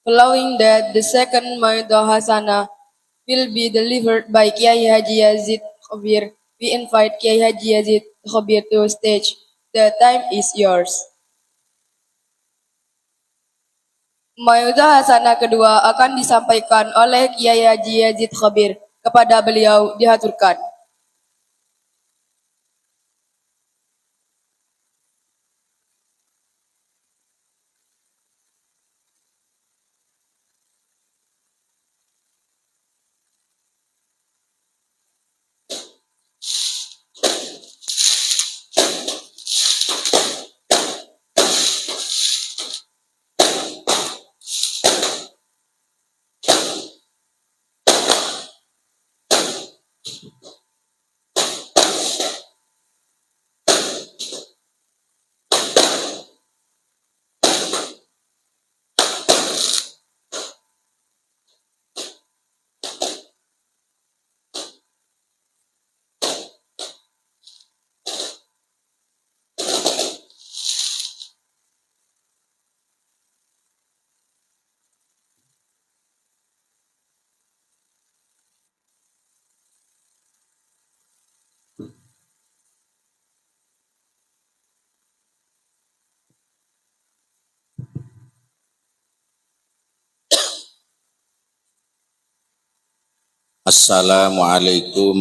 following that the second Mauidhah Hasanah will be delivered by Kiai Haji Yazid Khabir. We invite Kiai Haji Yazid Khabir to stage. The time is yours. Mauidhah Hasanah kedua akan disampaikan oleh Kiai Haji Yazid Khabir. Kepada beliau dihaturkan. Assalamualaikum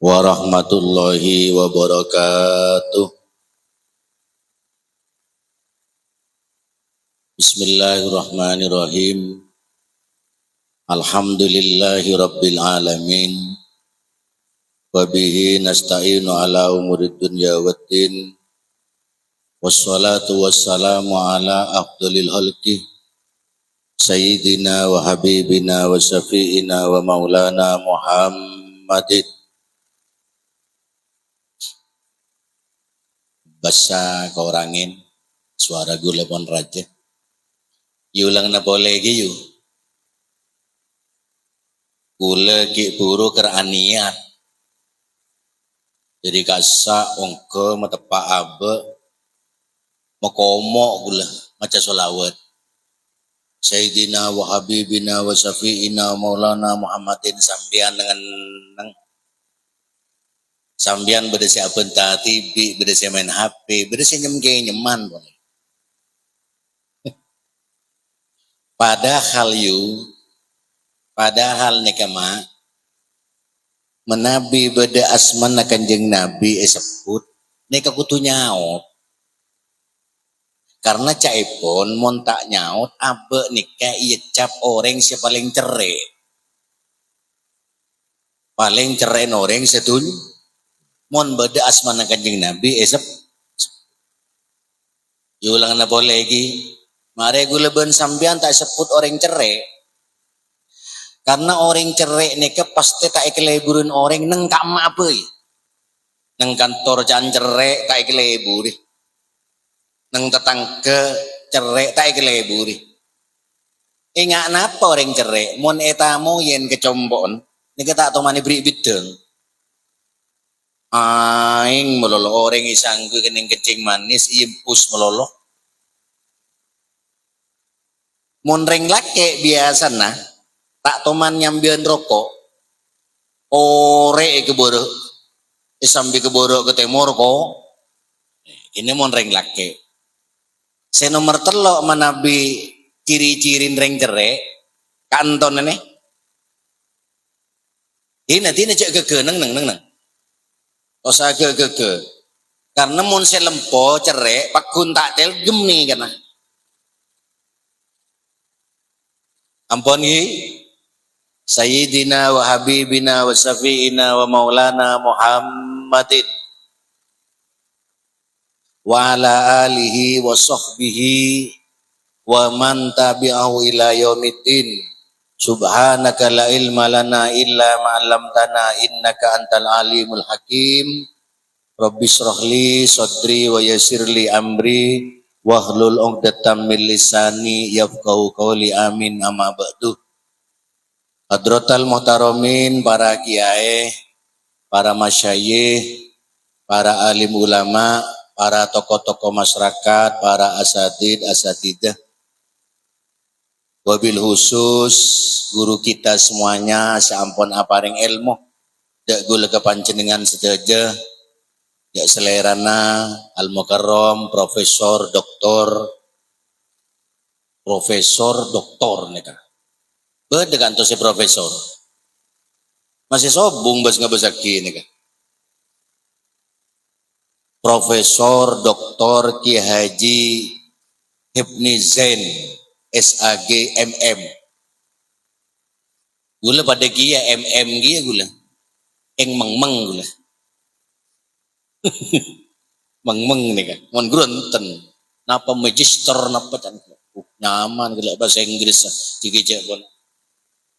warahmatullahi wabarakatuh. Bismillahirrahmanirrahim. Alhamdulillahi rabbil alamin. Wabihi nasta'inu ala umurid dunya waddin. Wassalatu wassalamu ala afdalil khalqi Sayyidina wa habibina wa syafi'ina wa maulana Muhammadin. Basa kaurangin suara gula pon raja. Yulang na boleh gi yu. Gula ki buru keraniat. Jadi kasa ongke matepa abe makomo gula maca solawat. Sayyidina wa habibina wa syafi'ina wa maulana Muhammadin sambian dengan sambian berdesi apenta TV, berdesi main HP, berdesi nyemge nyeman boleh. Padahal nekama menabi beda asman kanjeng Nabi sebut neka kutu nyaut. Karena caipun montak nyaut abe nikah iya cap orang si paling cerai. Paling cerai orang setun mon beda asmana kanjeng Nabi esep. Yulang na boleh lagi. Mare guleben sambian tak sebut orang cerai. Karena orang cerai nikah pasti tak ikeleburin orang neng kama apa ya. Neng kantor jan cerai tak ikeleburi. Neng tetangga cerai tak ikeleburi. Ingat napa orang cerai mon etamu yen kecombon nika tak tomani beri bideng. Aing melolo orang isanggu kening kencing manis impus melolo. Mon reng lake biasa nah tak toman nyambian rokok. Ore keboro isambi keboro ke temor ko. Ini mon reng lake. Saya nomor telok manabi ciri-cirin reng cerai kanton ini. Tina cek keke neng. Osa keke. Karena mun se lempo cerai pakun tak tel gemni kana. Ampun gi. Sayyidina wa habibina wa syafi'ina wa maulana Muhammadin wa ala alihi wa sahbihi wa man tabi'ahu ila yaumiddin. Subhanaka la ilma lana illa ma 'allamtana innaka antal alimul hakim. Rabbi shrahli sadri wa yassirli amri wahlul 'uqdatam min lisani yafqahu qawli amin amma ba'du. Hadratal muhtaramin, para kiai, para masyayikh, para alim ulama, para tokoh-tokoh masyarakat, para asatidah, Wabil khusus guru kita semuanya seampun aparing ilmu dak gula kepanjenengan sedaja dak selerana al mukarram profesor doktor nika beda kantor si profesor masih sobung bas ngabasaki nika Profesor Doktor Ki Haji Hipni Zain SAG MM gula pada kia MM kia gula eng meng gula meng nih kan mon grunten napa magister napa can nyaman gula bahasa Inggris jika pun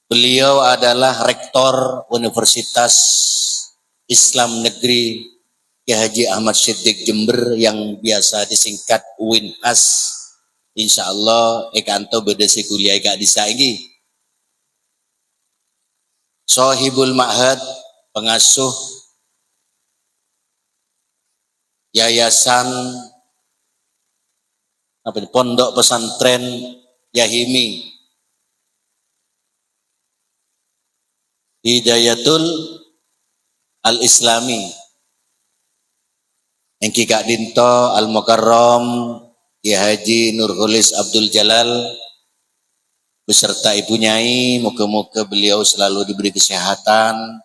beliau adalah rektor Universitas Islam Negeri Ki Haji Ahmad Siddiq Jember yang biasa disingkat UINAS. Insya Allah ekanto bedesi kuliah eka disaigi. Sohibul Ma'had pengasuh yayasan pondok pesantren Yahimi Hidayatul Al-Islami yang Kak Dinto Al-Mukarram Ki Haji Nurholis Abdul Jalal beserta Ibu Nyai, moga-moga beliau selalu diberi kesehatan,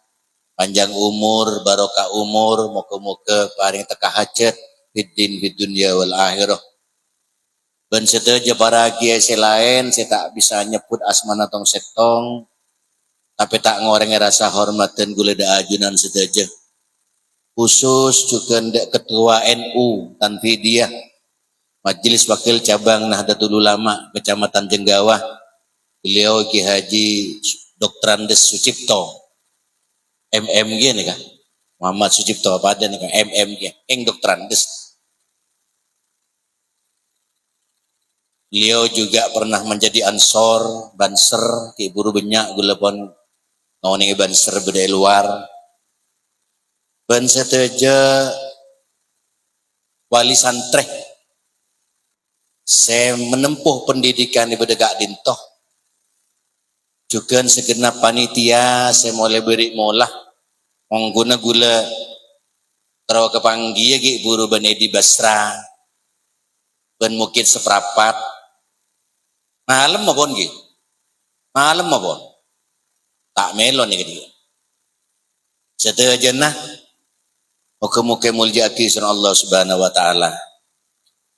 panjang umur, barokah umur, moga-moga paring teka hajat fiddin fid dunya wal akhirah. Dan sedaja para kiai lain saya tak bisa nyebut asmana tong setong, tapi tak ngoreng rasa hormat dan guleda ajunan sedaja. Khusus juga ketua NU Tanfidiyah Majelis Wakil Cabang Nahdlatul Ulama Kecamatan Jenggawah beliau Ki Haji Dr. Andes Sucipto MM gini kan Muhammad Sucipto apa ada nih kan MM gini eng Dr. Andes beliau juga pernah menjadi ansor banser ki buru benyak gula pon ngawani banser bedai luar ban seteja wali santreh saya menempuh pendidikan di Bedegak Dintoh juga segenap panitia saya mulai beri molah mengguna gula terau kepanggi ki buru Benedi Basra ben mukit seperapat malam mapon ki malam mapon tak melon nih dia seteja nah muka-muka muljati surah Allah subhanahu wa ta'ala.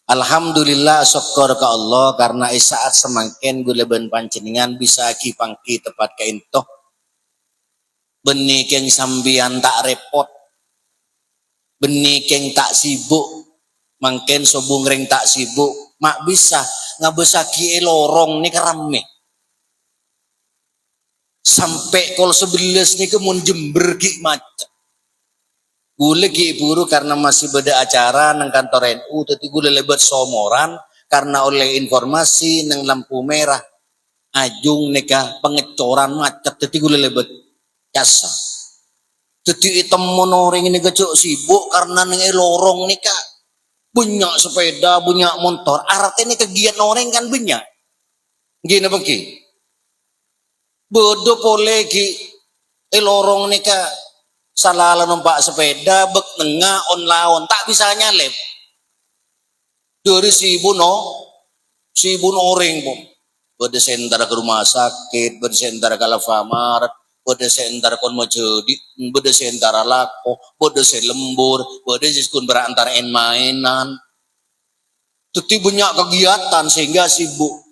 Alhamdulillah syukur ke Allah karena isaat semangkin gula ben panjenengan bisa kipangki tepat ke intoh benih keng sambian tak repot benih keng tak sibuk mangken sobung ring tak sibuk mak bisa ngabesaki lorong nih kerame sampai kol 11 nih kemun Jember ki macet gule ki buru karena masih beda acara nang kantor NU tetapi gule lebat somoran karena oleh informasi nang lampu merah ajung neka pengecoran macet tetapi gule lebat jasa tetapi item monoring ini kecok sibuk karena nang lorong neka banyak sepeda banyak motor artinya kegiatan orang kan banyak gini bangki bodoh boleh ki lorong neka salah numpak sepeda bek nengah on laon tak bisa nyalip dari si buno orang pun berdesentara ke rumah sakit berdesentara ke Alfamart berdesentara kon majedi berdesentara lako berdesent lembur berdesent berantar mainan tuti banyak kegiatan sehingga sibuk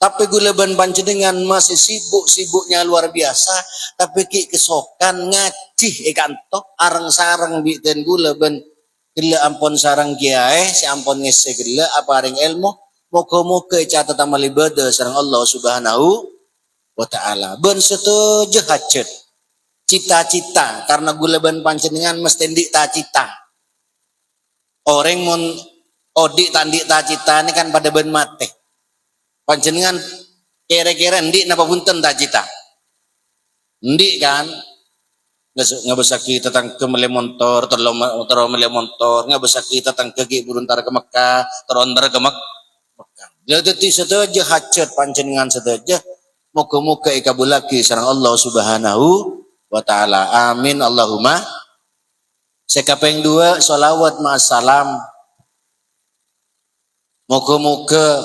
tapi gula ban panjenengan masih sibuknya luar biasa tapi ki kesokan ngacih ikanto areng sarang biten gula ban gila ampun sarang kiai si ampun ngese gila aparing ilmu moga-moga catatan malibada sareng Allah subhanahu wa ta'ala ben setuju hajat cita-cita karena gula ban panjenengan mesti ndik ta cita orang mun odik tandik ta cita ini kan pada ben mate panjenengan kira-kira ndik napa punten tak cita ndik kan nggak bisa kita tentang ke mele motor terlalu mele motor nggak bisa kita tentang ke buruntar ke Mekah terondar ke Mekah Ladati sedaja hajat panjenengan sedaja. Muka-muka ikabulaki sareng Allah Subhanahu wa taala. Amin Allahumma. Sekapeng dua salawat ma'assalam. Muka-muka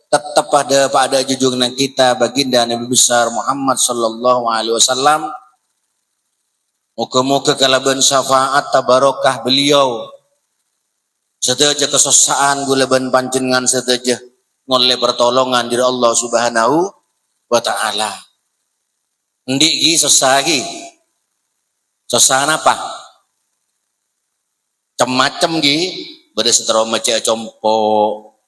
tetap pada junjungan kita baginda Nabi besar Muhammad sallallahu alaihi wasallam. Muka-muka kalaban syafaat tabarokah beliau. Sedaja kesosaan gulaban panjenengan sedaja ngoleh pertolongan dari Allah Subhanahu wa taala. Endi gi sesagi? Sosaan apa? Macam gi bade setero maca compo,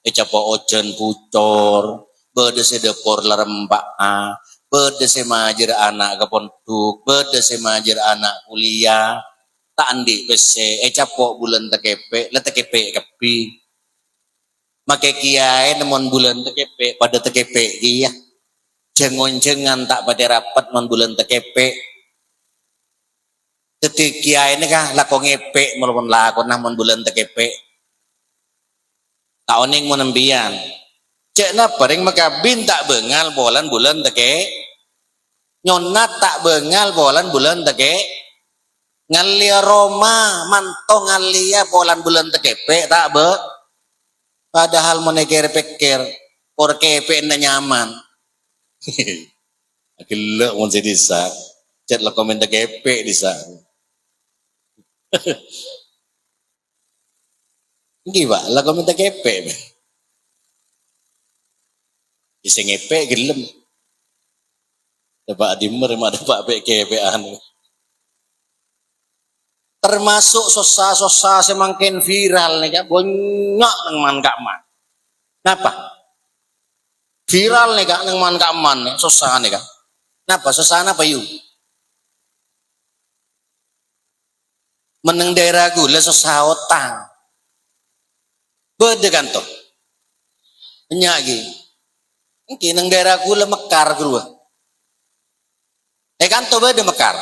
capo ojen pucor, bade sedepor larembak a, bade semajer anak ke pondok, bade semajer anak kuliah, tak andi bese, capo bulan tekepe, le tekepe kepi. Make kiai nemon bulan tekepe pada tekepe iya. Jengon-jengan tak pada rapat mon bulan tekepe. Ketika kiai ini kah lako ngepe maupun lako namun bulan tekepe. Tak oning mon nembian. Cek na paring makabin tak bengal bulan teke. Nyonat tak bengal bulan teke. Ngalia Roma mantong ngalia bulan tekepe tak be. Padahal menekir pikir por kepe na nyaman. Akhirnya mau jadi sa, chat lah komen tekepe di sa. Gimana lah komen tekepe? Bisa ngepe gelem. Dapat dimer mah dapat PKP anu. Termasuk sosa semakin viral nih kan, banyak nang man kak man. Kenapa? Viral nih kak nang man kak man, sosa nih kak. Kenapa? Sosa apa yuk? Meneng daerah gula sosa otang. Bede kan toh? Nyagi. Mungkin nang daerah gula mekar gua. Kan toh bede mekar.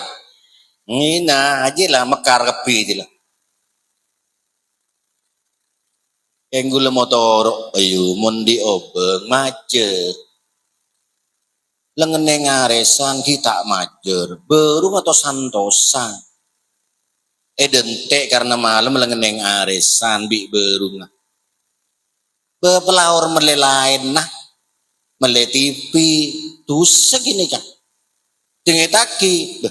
Ngina aja lah mekar kepi aja lah. Yang gula motor, ayo mondi obeng macet. Lengeneng ngaresan kita majer, berung atau santosan. Dente karena malam lengeneng aresan bi berung. Bepelaur melelain nah, mele TV, tuh segini kan. Tingitaki,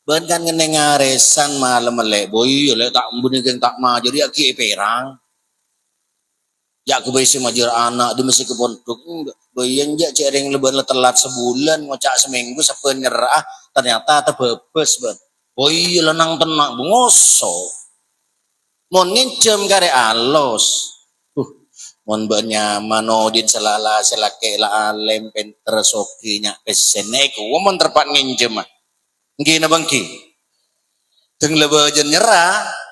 kan ngeneng aresan malam mele boy, le tak mbuni geng tak majer ya ki perang. Ya aku besi majer anak di mesti ke pondok bayan jak cereng leban telat sebulan ngocak seminggu sapen nyerah ternyata tebebes ban oi lenang tenang bungoso mon ngencem kare alos mon banyaman odin selala selake la alem penter sokinya pesenek mon terpat ngencem mah ngina bangki teng lebajan nyerah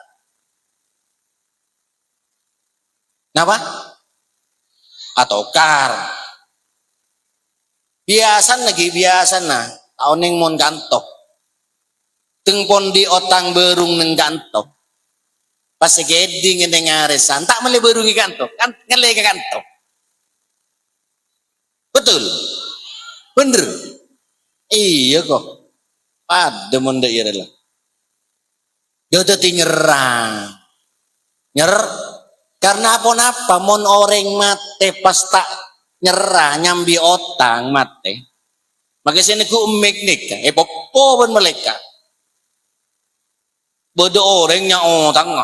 napa atau kar biasa nah tahun yang mon kantok teng pon di otang berung neng kantok pas segeding neng ngaresan tak mele berungi kantok kan ngele ke kantok betul bener iya kok pada mon daerah lah dia tadi nyerah karena apa mon orang mate pas tak nyerah nyambi otang mate maka sini ku umek nika popo pun mereka bodo orangnya otang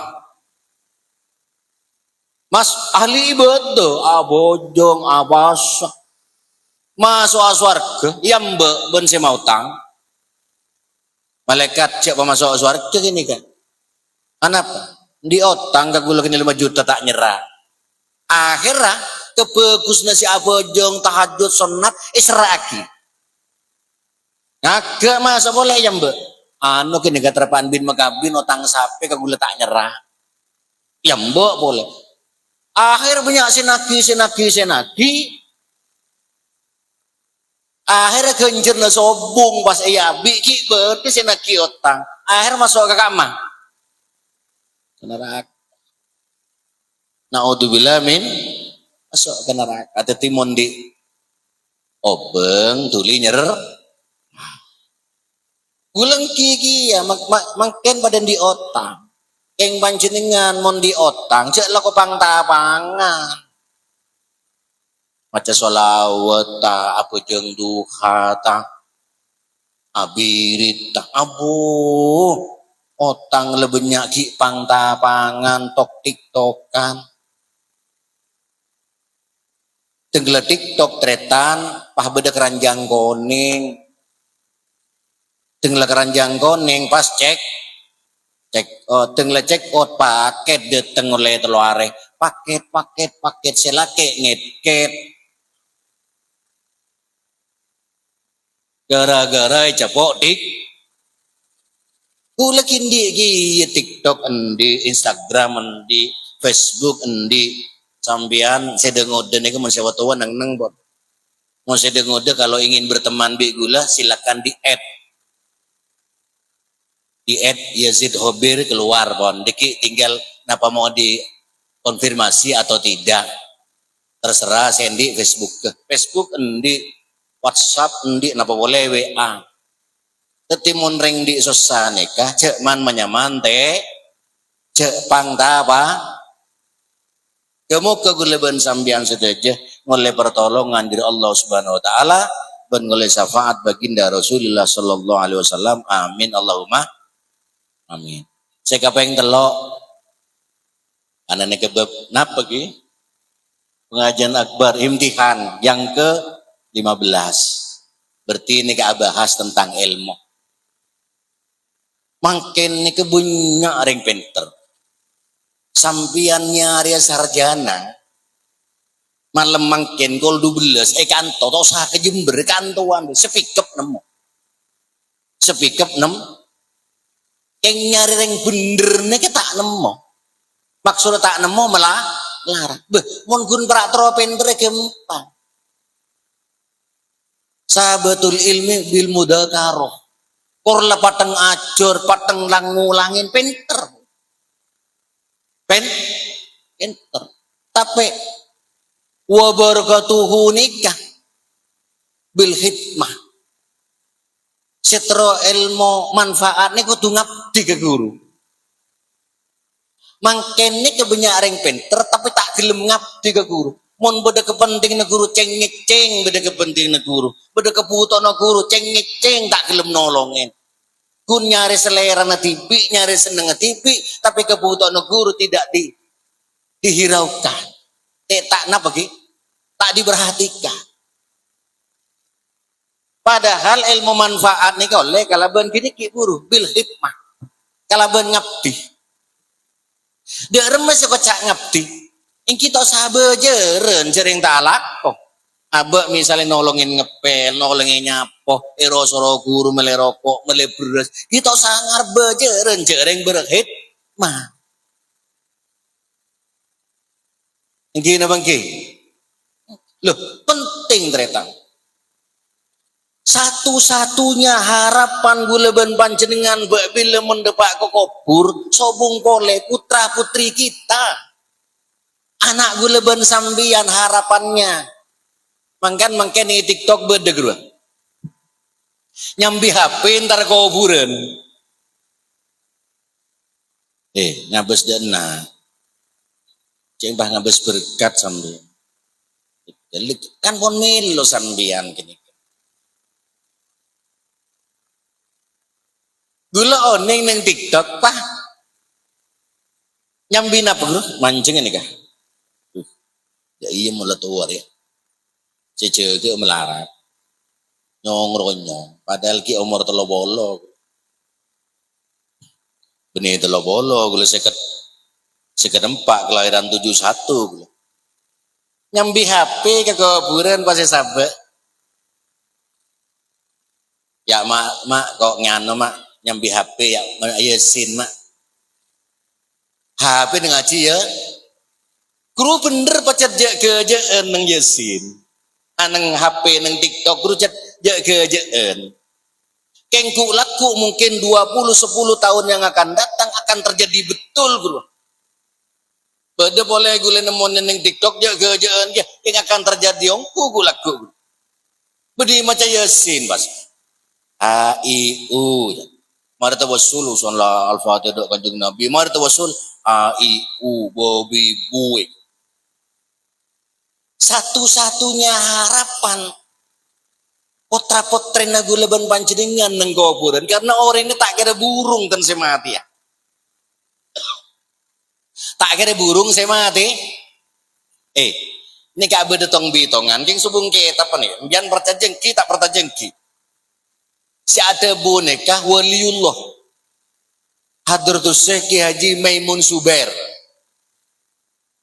mas ahli ibadah abojong abasa masuk aswarga yang ben mau utang malaikat siapa masuk aswarga gini kan kenapa di otang kagula kini 5 juta tak nyerah akhirnya kebagusnya si abojong tahajud sunat israaki agak masa boleh ya mbak anu kini gak terpan bin makabin otang sapi kagula tak nyerah ya mbak boleh akhir banyak senagi akhirnya genjer sobung pas iya biki berarti senagi otang akhir masuk ke kamar neraka naudzubillah min masuk ke neraka. Ada timun di obeng tuli nyer. Gulang kiki ya makin badan di otak. Keng panjenengan mon di otang cek lo kopang tapangan. Maca solawat ta apa jeung duha ta abirit ta abu otang lebenyak ki pang tapangan tok tiktokan. Tenggela tiktok tretan pah beda keranjang koning. Tenggela keranjang koning pas cek tenggela cek out paket deteng oleh teluare paket selake ngeket gara-gara capok dik kula kindi gi TikTok endi Instagram endi Facebook endi sambian sedengode niku mun sewa tuan nang bot mun sedengode kalau ingin berteman bi gula silakan di add Yazid Hobir keluar pon diki tinggal napa mau dikonfirmasi atau tidak terserah sendi Facebook endi WhatsApp endi napa boleh WA tetimun ring di sosane kah cek man menyaman teh cek pang apa kamu keguleben sambian sedaja ngoleh pertolongan dari Allah Subhanahu wa taala dan ngoleh syafaat baginda Rasulullah sallallahu alaihi wasallam amin Allahumma amin. Saya kapeng telok anane kebab napa ki pengajian akbar imtihan yang ke-15 berarti ini bahas tentang ilmu makin ini kebunya ring pinter sampiannya Arya Sarjana malam makin kol 12 kanto to sah ke Jember kantoan sepikep nemu yang nyari ring bener nih tak nemu maksudnya tak nemu malah larang beh mun gun prakro pinter gampang sahabatul ilmi bil mudakaroh korla pateng ajur pateng langulangin pinter tapi wa barakatuhu nikah bil hikmah setro ilmu manfaat ini kudu ngabdi ke guru mangken ini kebanyak ring pinter tapi tak gelem ngabdi ke guru mon beda kepenting na guru ceng beda kepenting na guru beda kebutuh na guru ceng tak gelem nolongin kun nyari selera na tipi nyari seneng na tipi tapi kebutuh na guru tidak dihiraukan tak napa ki tak diperhatikan padahal ilmu manfaat nih oleh kalaban gini ki guru bil hikmah kalaban ngabdi dia remes kocak ngabdi yang kita sabar jeren sering talak abak misalnya nolongin ngepel nolongin nyapoh erosoro guru melerokok meleberes kita sangar bejeren jering berhikmah yang gini bang ki loh penting ternyata satu-satunya harapan guleben panjenengan bila mendepak ke kubur sobung kole putra putri kita anak guleben sambian harapannya mangkan ini TikTok bedegru nyambi HP ntar kuburan ngabes dana cembah ngabes berkat sambian kan pon melo sambian gini gula oning neng TikTok pah nyambi napa bro mancing ini kah ya iya mulai tua ya cece melarat nyong ronyong padahal ki umur telo bolo benih telo bolo gula seket empat kelahiran 71 gula nyambi HP ke kuburan pasti sabek ya mak kok ngano mak nyambi HP ya Yasin mak HP ngaji ya guru bener pacet jek neng Yasin aneng HP neng TikTok guru cek jek kengku laku mungkin 10 tahun yang akan datang akan terjadi betul guru Beda boleh gula nemonin yang TikTok dia kerjaan dia yang akan terjadi ongku gulaku. Bedi macam Yasin bas. A I U. Mari tawassul sallallahu al-fatihah kanjeng Nabi. Mari tawassul A I U bobi bue. Satu-satunya harapan potra potrena gula ban panjenengan nang kuburan karena orang ini tak kira burung kan saya mati ya. Tak kira burung saya mati. Ini gak beda tong bitongan, yang subung kita apa nih? Jangan pertajengki, tak pertajengki. Si ada boneka waliullah. Hadratus Syekh Ki Haji Maimun Subair.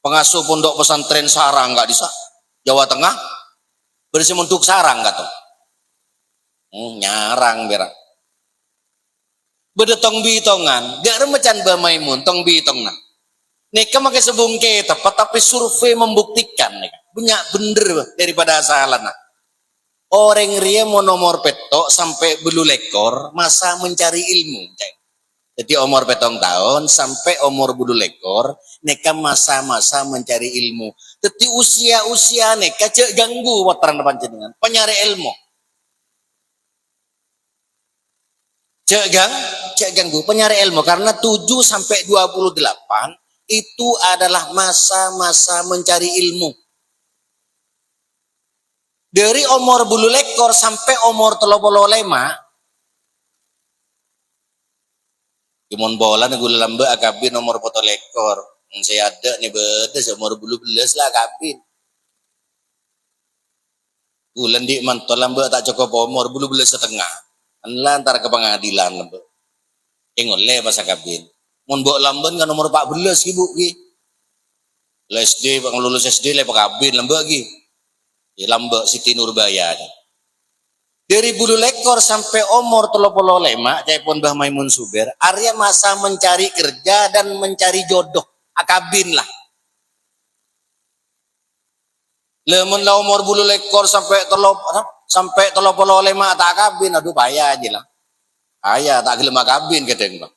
Pengasuh pondok pesantren Sarang gak bisa. Jawa Tengah. Bersih untuk Sarang gak tuh? Nyarang berak. Beda tong bitongan, gak remacan ba Maimun tong bitongan. Neka makai sebung kita, tapi survei membuktikan banyak bener daripada asalan. Orang ria mau nomor petok sampai bulu lekor masa mencari ilmu. Jadi umur petong tahun sampai umur bulu lekor neka masa-masa mencari ilmu. Jadi usia-usia neka cek ganggu wataran panjenengan penyari ilmu. Cek ganggu penyari ilmu karena 7 sampai 28 itu adalah masa-masa mencari ilmu. Dari umur bulu lekor sampai umur 35. Kimon bola nih gula lambe akabin umur foto lekor. Saya ada nih beda seumur bulu belas lah akabin. Gulan di mantol lambe tak cukup umur bulu belas setengah. Anlah antara ke pengadilan lambe. Ingol le pas akabin. Mon mbok lamben kan nomor 14 ibu ki. SD bang lulus SD le pakabin lambe ki. Ya lambe Siti Nurbaya. Dari bulu lekor sampai umur 35 jaipun Mbah Maimun Subair, Arya masa mencari kerja dan mencari jodoh. Akabin lah. Lemon lah umur bulu lekor sampai 35 tak akabin, aduh payah aja lah. Payah tak gelem akabin gedeng bang.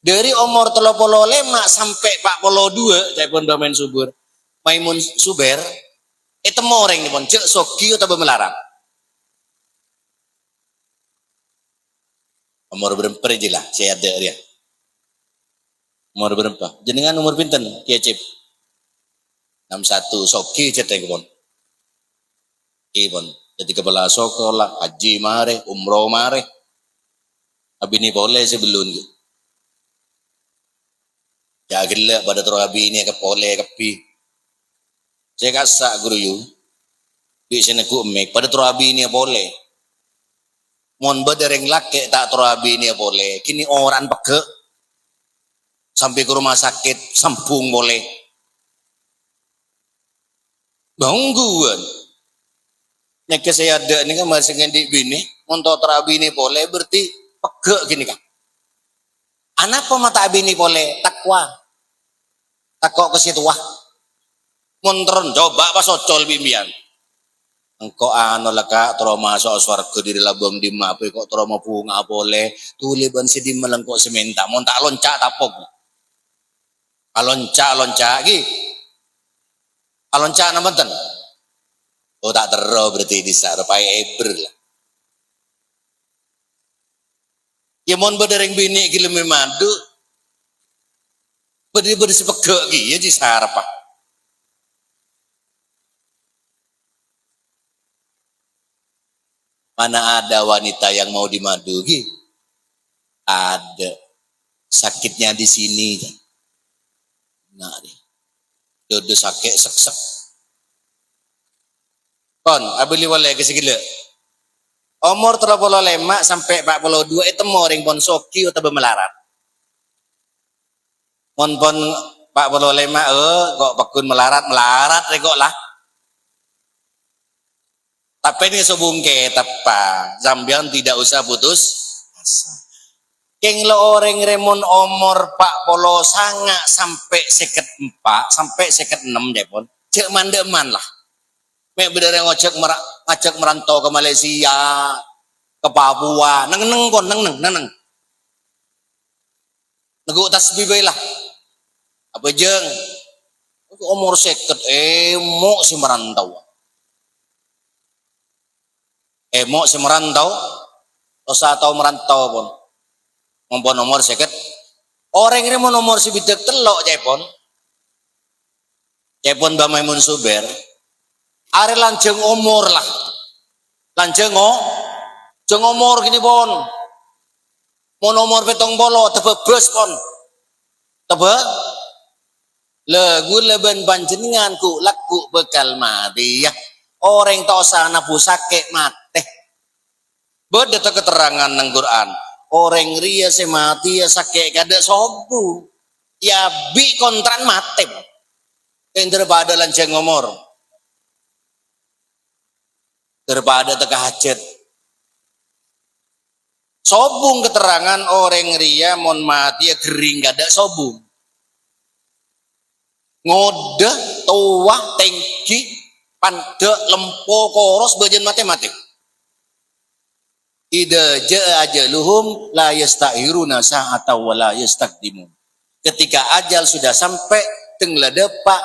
Dari umur 35 sampai 42 jaipun Mbah Maimun Subair itu moreng nih pun cek soki atau melarang. Umur berapa aja lah saya ada dia. Umur berapa? Jenengan umur pinten? Kiai Cip 61 soki cetek pun. Pun jadi kepala sekolah haji mare umroh mare. Abini boleh sebelum gitu. Ya gila pada terus abi ini ke pole kepi. Saya kasak guru yu. Di sini ku mek pada terus abi ini boleh. Mon bedereng laki tak terus abi ini boleh. Kini orang peke sampai ke rumah sakit sambung boleh. Bangguan. Nek saya ada ini kan masih ngedik bini. Untuk terus abi ini boleh berarti peke gini kan. Anak pemata abi ini boleh takwa. Takwa ke situ wah. Montron coba pas ocol bimbian. Engkau anu laka trauma so swarga di labom di mape kok trauma bunga boleh tuliban si di melengkok sementa mon tak loncak tapok. Alonca gi. Alonca namenten. Oh tak tero berarti di sana pai eber lah. Ya mon bedereng bini gilem madu. Beri sepegek ki ya di sarapa. Mana ada wanita yang mau dimadu ki? Ada. Sakitnya di sini. Nah, dodo sakit sek-sek. Kon, abili wale kesigila. Umur 35 sampai 42 itu moring pon soki atau melarat. Mon pon 45 kok pakun melarat rekok lah. Tapi ini sebungke tepa Zambian tidak usah putus asa. Keng lo orang remon umur 40 sanga sampai 4 sampai 6 depon cek mandeman lah. Mek bener ngocek merantau ke Malaysia, ke Papua, neng kon neng. Nego tasbih bae lah. Apa jeng? Umur seket emo si merantau. Emo si merantau. Dosa atau merantau pun. Mumpun nomor seket. Orang ini mau nomor si bidak telok cepon. Cepon Bamai Munsuber. Are lanjeng umur lah. Lanjeng jeng umur gini pon. Mau nomor petong bolo tebe bus pon. Tebe lagu leben panjenenganku laku bekal mati ya. Orang tau sana pusake mate. Beda keterangan nang Quran. Orang ria se mati ya sake kada sobu. Ya bi kontran mate. Yang daripada lanjeng umur. Daripada teka hajat. Sobung keterangan orang ria mon mati ya gering kada sobung. Ngode tua tengki pande lempo koros bajan matematik. Ida jaa ajaluhum la yasta'khiruna sa'atan wa la yastaqdimun. Ketika ajal sudah sampai tenggeladepak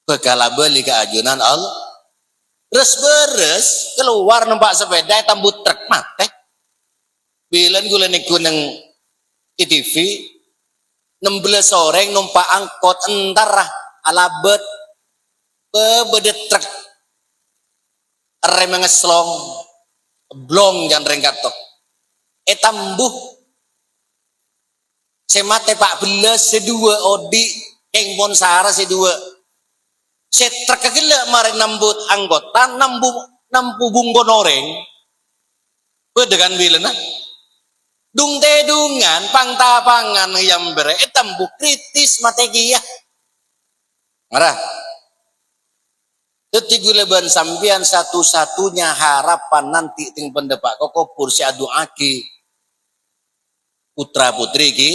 bekala beli ke ajunan Allah. Res beres keluar numpak sepeda tambut truk mate. Bilan gula niku nang ITV 16 orang numpak angkot entar alabet bebedet truk rem ngeslong blong jan rengkato tambuh semate pak belas sedua odi eng pon sara sedua setrek kagila mari nambut anggota nampu bunggon oreng bedekan bilena dung tedungan pangtapangan yang bere tambuh kritis mategia marah. Detik leban sambian satu-satunya harapan nanti ting pendepak kokopur si adu aki putra putri ki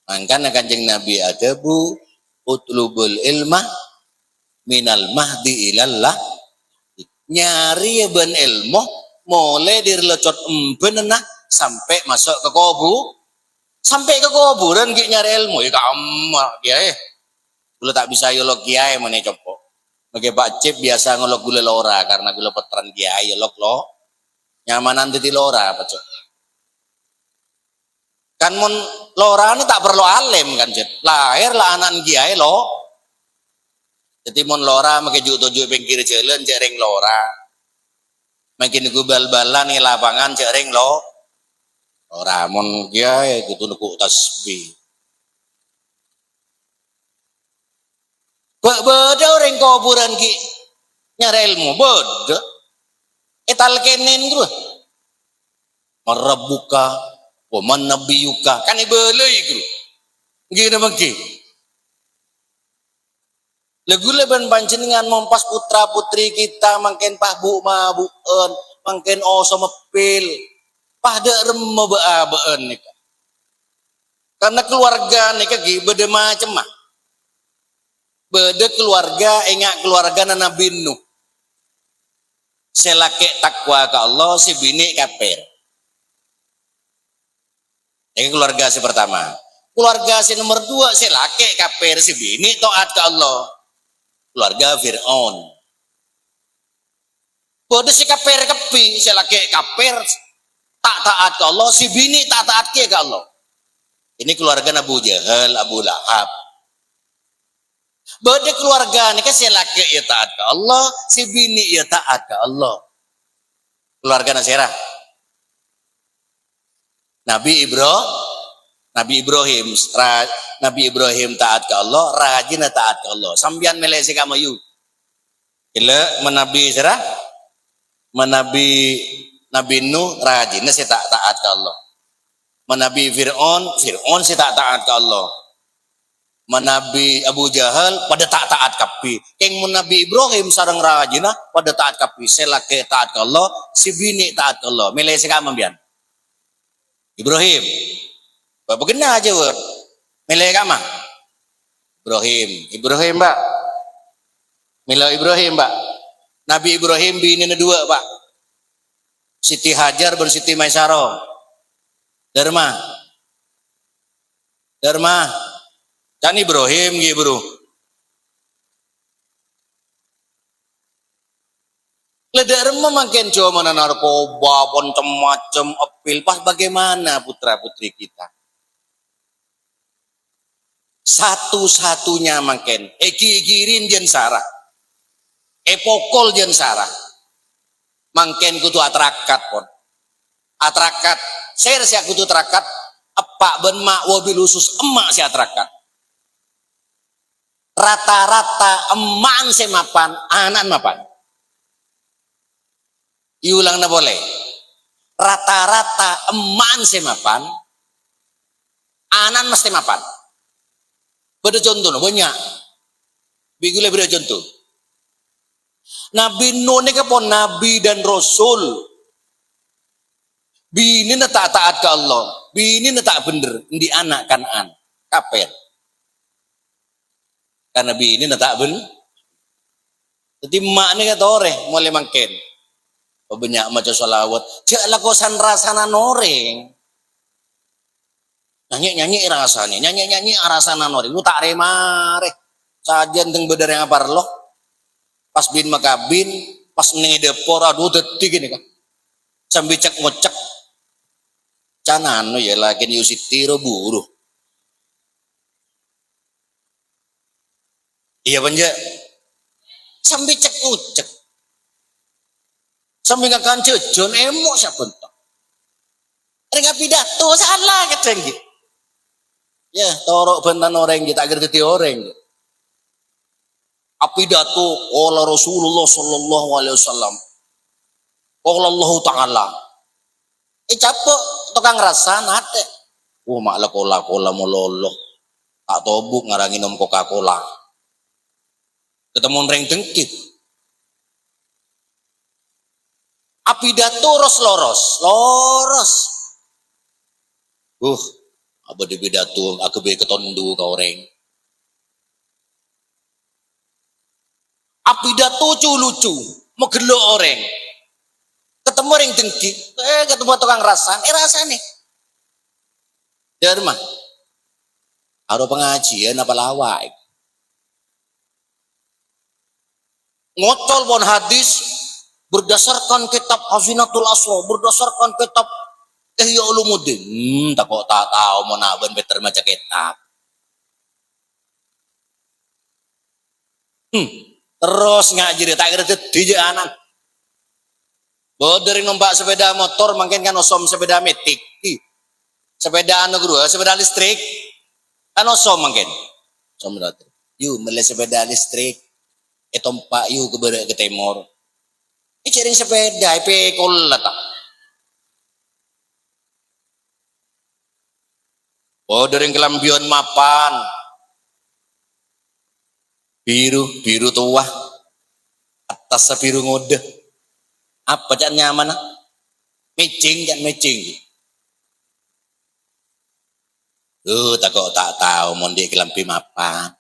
mangkana kanjeng Nabi ada bu utlubul ilmah minal mahdi ilallah nyari ben ilmu mulai dari lecot embenenah sampai masuk ke kuburan ki nyari ilmu ya kamar kiai lu tak bisa yolok kiai mana copo. Oke Pak Cip biasa ngelok gula lora karena gula petran kiai lok lo nyamanan titi lora Pak Cip. Kan mon lora ini tak perlu alim kan Cip. Lahir lah anak kiai lo. Jadi mon lora make tujuh pinggir jalan cereng lora. Makin gue bal-balan nih lapangan cereng lo. Lora mon kiai gitu nuku tasbih. Beda orang kuburan ki nyari ilmu beda etal kenen gitu merabuka wa manabiyuka kan ibelai gitu gini mangki lagu leban panjenengan mempas putra putri kita mangken pah bu mabuan mangken oso mepil pada remma baan nika karena keluarga nika gi beda macam mah beda keluarga enggak keluarga Nabi Nuh selake takwa ke Allah si bini kafir ini keluarga si pertama keluarga si nomor dua selake kafir si bini taat ke Allah keluarga Fir'aun beda si kafir kepi selake kafir tak taat ke Allah si bini tak taat ke Allah ini keluarga Abu Jahal Abu Lahab. Beda keluarga ni kan si laki ya taat ke Allah, si bini ya taat ke Allah. Keluarga Nasirah. Nabi Ibrahim taat ke Allah, rajin taat ke Allah. Sambian melesi kamu yuk. Gila menabi Sarah, Nabi Nuh rajin si taat ke Allah. Menabi Fir'aun si taat ke Allah. Menabi Abu Jahal pada taat kapi yang menabi Ibrahim sarang rajina pada taat kapi selake taat ke Allah si bini taat ke Allah milih sekam ambian Ibrahim bapak kena aja weh milih kama Ibrahim Pak milih Ibrahim Pak Nabi Ibrahim bini dua Pak Siti Hajar dan Siti Maisaro Dharma Dharma kan Ibrahim gitu bro. Dharma makin cuma narkoba macam-macam apil pas bagaimana putra putri kita satu-satunya makin girin jen sarah pokol jen sarah makin kutu atrakat pon atrakat saya si kutu atrakat apa ben mak wabil usus emak si atrakat rata-rata emak semapan anak mapan iulang na boleh rata-rata emak semapan anak mesti mapan beda contoh no banyak bigule beda contoh Nabi Nuh ni kapon nabi dan rasul bini na taat ke Allah bini na tak bener di anak Kanaan kapen karena bini na tak bener jadi mak ni kata orang mulai makin banyak macam salawat cak lakosan rasana noreng nyanyi rasanya nyanyi rasana noreng lu tak remare saja teng bedar yang apa loh pas bin makabin pas menengi depor aduh detik gini kan sambil cek ngocek canano ya lagi usitiro buru iya banja sambil cek ngocek sambil ngakan cejon emok siapa entah mereka pidato salah katanya gitu ya torok bentan orang gitu agar keti orang gitu pidato oleh Rasulullah sallallahu alaihi wasallam oleh Allah taala capek tukang rasa nate maklah kola mololo tak tobuk ngarangin nom Coca-Cola ketemu reng dengkit pidato loros apa di pidato aku be ketondu ka orang pidato lucu megelo orang ketemu orang dengki ketemu tukang rasa nih Dharma ada pengajian apa lawak ngocol pon hadis berdasarkan kitab Hazinatul Aswa berdasarkan kitab Ihya Ulumuddin tak kok tak tahu mau naben beter maca kitab terus ngaji tak kira jadi anak dari numpak sepeda motor makin kan osom sepeda metik sepeda anu guru sepeda listrik kan osom makin osom yuk beli sepeda listrik tompak yuk ke timur cering sepeda kolat dari kelambion mapan biru tua atas biru ngode apa cak nyaman mecing tak kok tak tahu mau dia kelampi mapan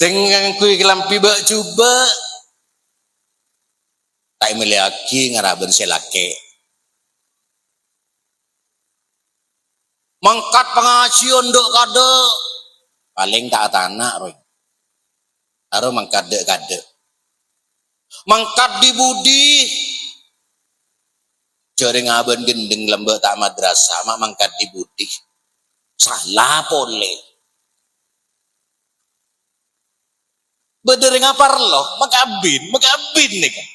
dengan kui kelampi bak coba tak miliki ngaraben selake mangkat pengajian dok kade paling tak tanah roy aro mangkat dek kade mangkat di budi jaring aben gendeng lembek tak madrasah mak mangkat di budi salah pole bedering apa loh makabin nih kan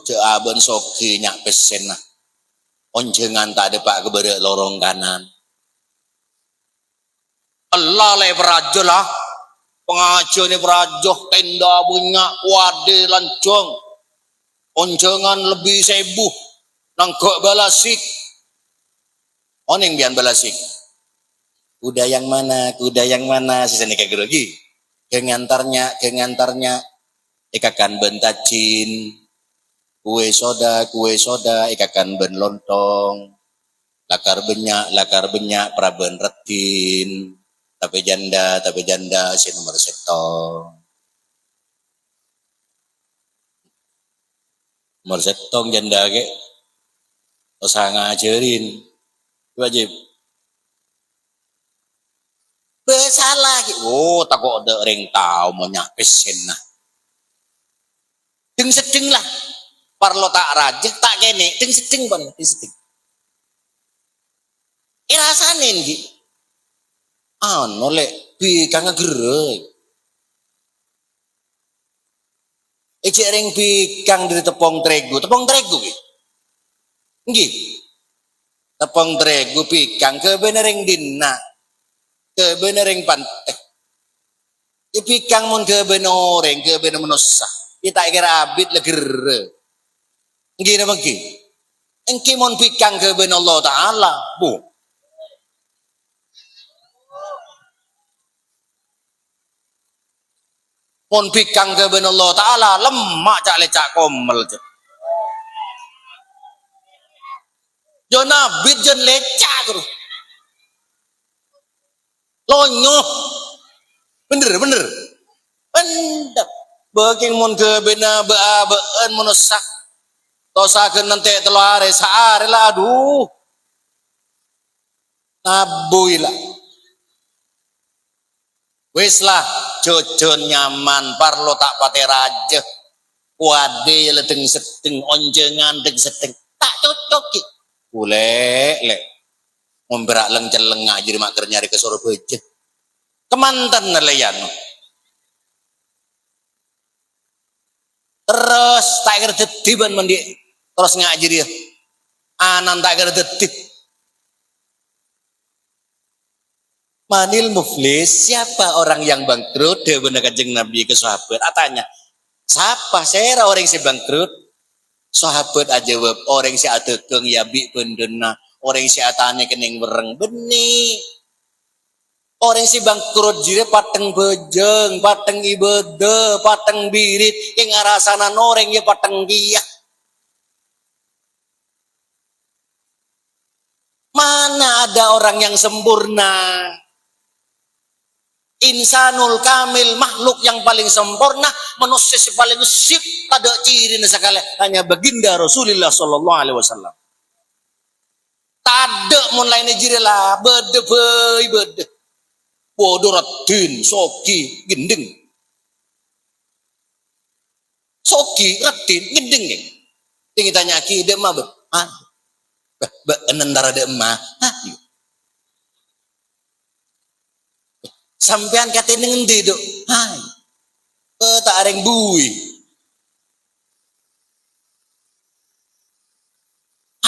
cek aben soki nyak pesen nah onjengan tak ada pak keberak lorong kanan Allah le perajo lah pengajian ini perajo tenda bunyak wade lancong onjengan lebih sebuh nangkok balasik oning bian balasik kuda yang mana sisanya kayak grogi kengantarnya ikakan bentacin kue soda ikakan ben lontong lakar benyak praben retin tapi janda si nomor setong janda ke usah ngajarin wajib bersalah oh tak kok ada ring tahu menyapis nah deng sedeng lah parlo tak rajek tak kene deng sedeng ban deng sedeng irasanin gitu nolek bi kang gerek ring bi kang dari tepung terigu gitu nggih tepung terigu bi kang ke benereng dina ke benereng panteh bi kang mun ke benoreng ke bener menusa kita kira abid le gerek nggih napa nggih engki mun bi kang ke ben Allah taala bu mun bikang ke ben Allah taala lemak cak lecak komel jo nabi jen lecak terus lonyo bener bener beuking mun ke bena beun mun sak tosakeun nanti telu are saare lah aduh nabuy lah wis lah jojon nyaman parlo tak pate raja wade ledeng sedeng onjengan deng sedeng tak cocok ki boleh lek memberak leng celeng aja maker nyari ke Surabaya kemanten nelayan terus tak kira dadi ban mendi terus ngaji dia anan tak kira dadi manil muflis siapa orang yang bangkrut dia benar kanjeng Nabi ke sahabat tanya siapa saya orang si bangkrut sahabat aja web orang si adegeng ya bi bendena orang si atane kening wereng benih orang si bangkrut jire pateng bejeng pateng ibede pateng birit yang ngarasana noreng ya pateng dia mana ada orang yang sempurna insanul kamil makhluk yang paling sempurna manusia si paling sip ada ciri sekali hanya baginda Rasulullah sallallahu alaihi wasallam tade mun lain jiri lah bede bede bodoratin soki gendeng soki ratin gendeng tinggi tanya ki de mah enendara de mah sampean kate ngendi dok hai tak areng bui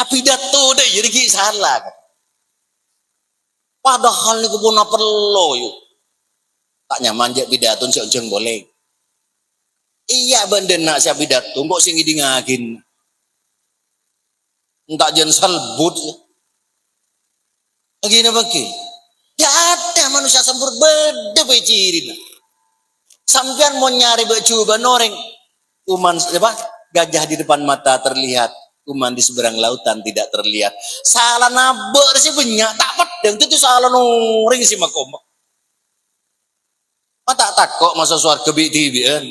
api dato deh jadi ki salah padahal niku pun perlu yuk tak nyaman jak pidato sik ujung boleh iya bandena sia pidato kok sing ngidingagin entak jen salbut lagi napa ki ya ada manusia sempurna beda ciri sampean mau nyari baju banoreng kuman apa gajah di depan mata terlihat kuman di seberang lautan tidak terlihat salah naber sih banyak tak pedeng itu salah noring sih makom tak takok masa suarga bidian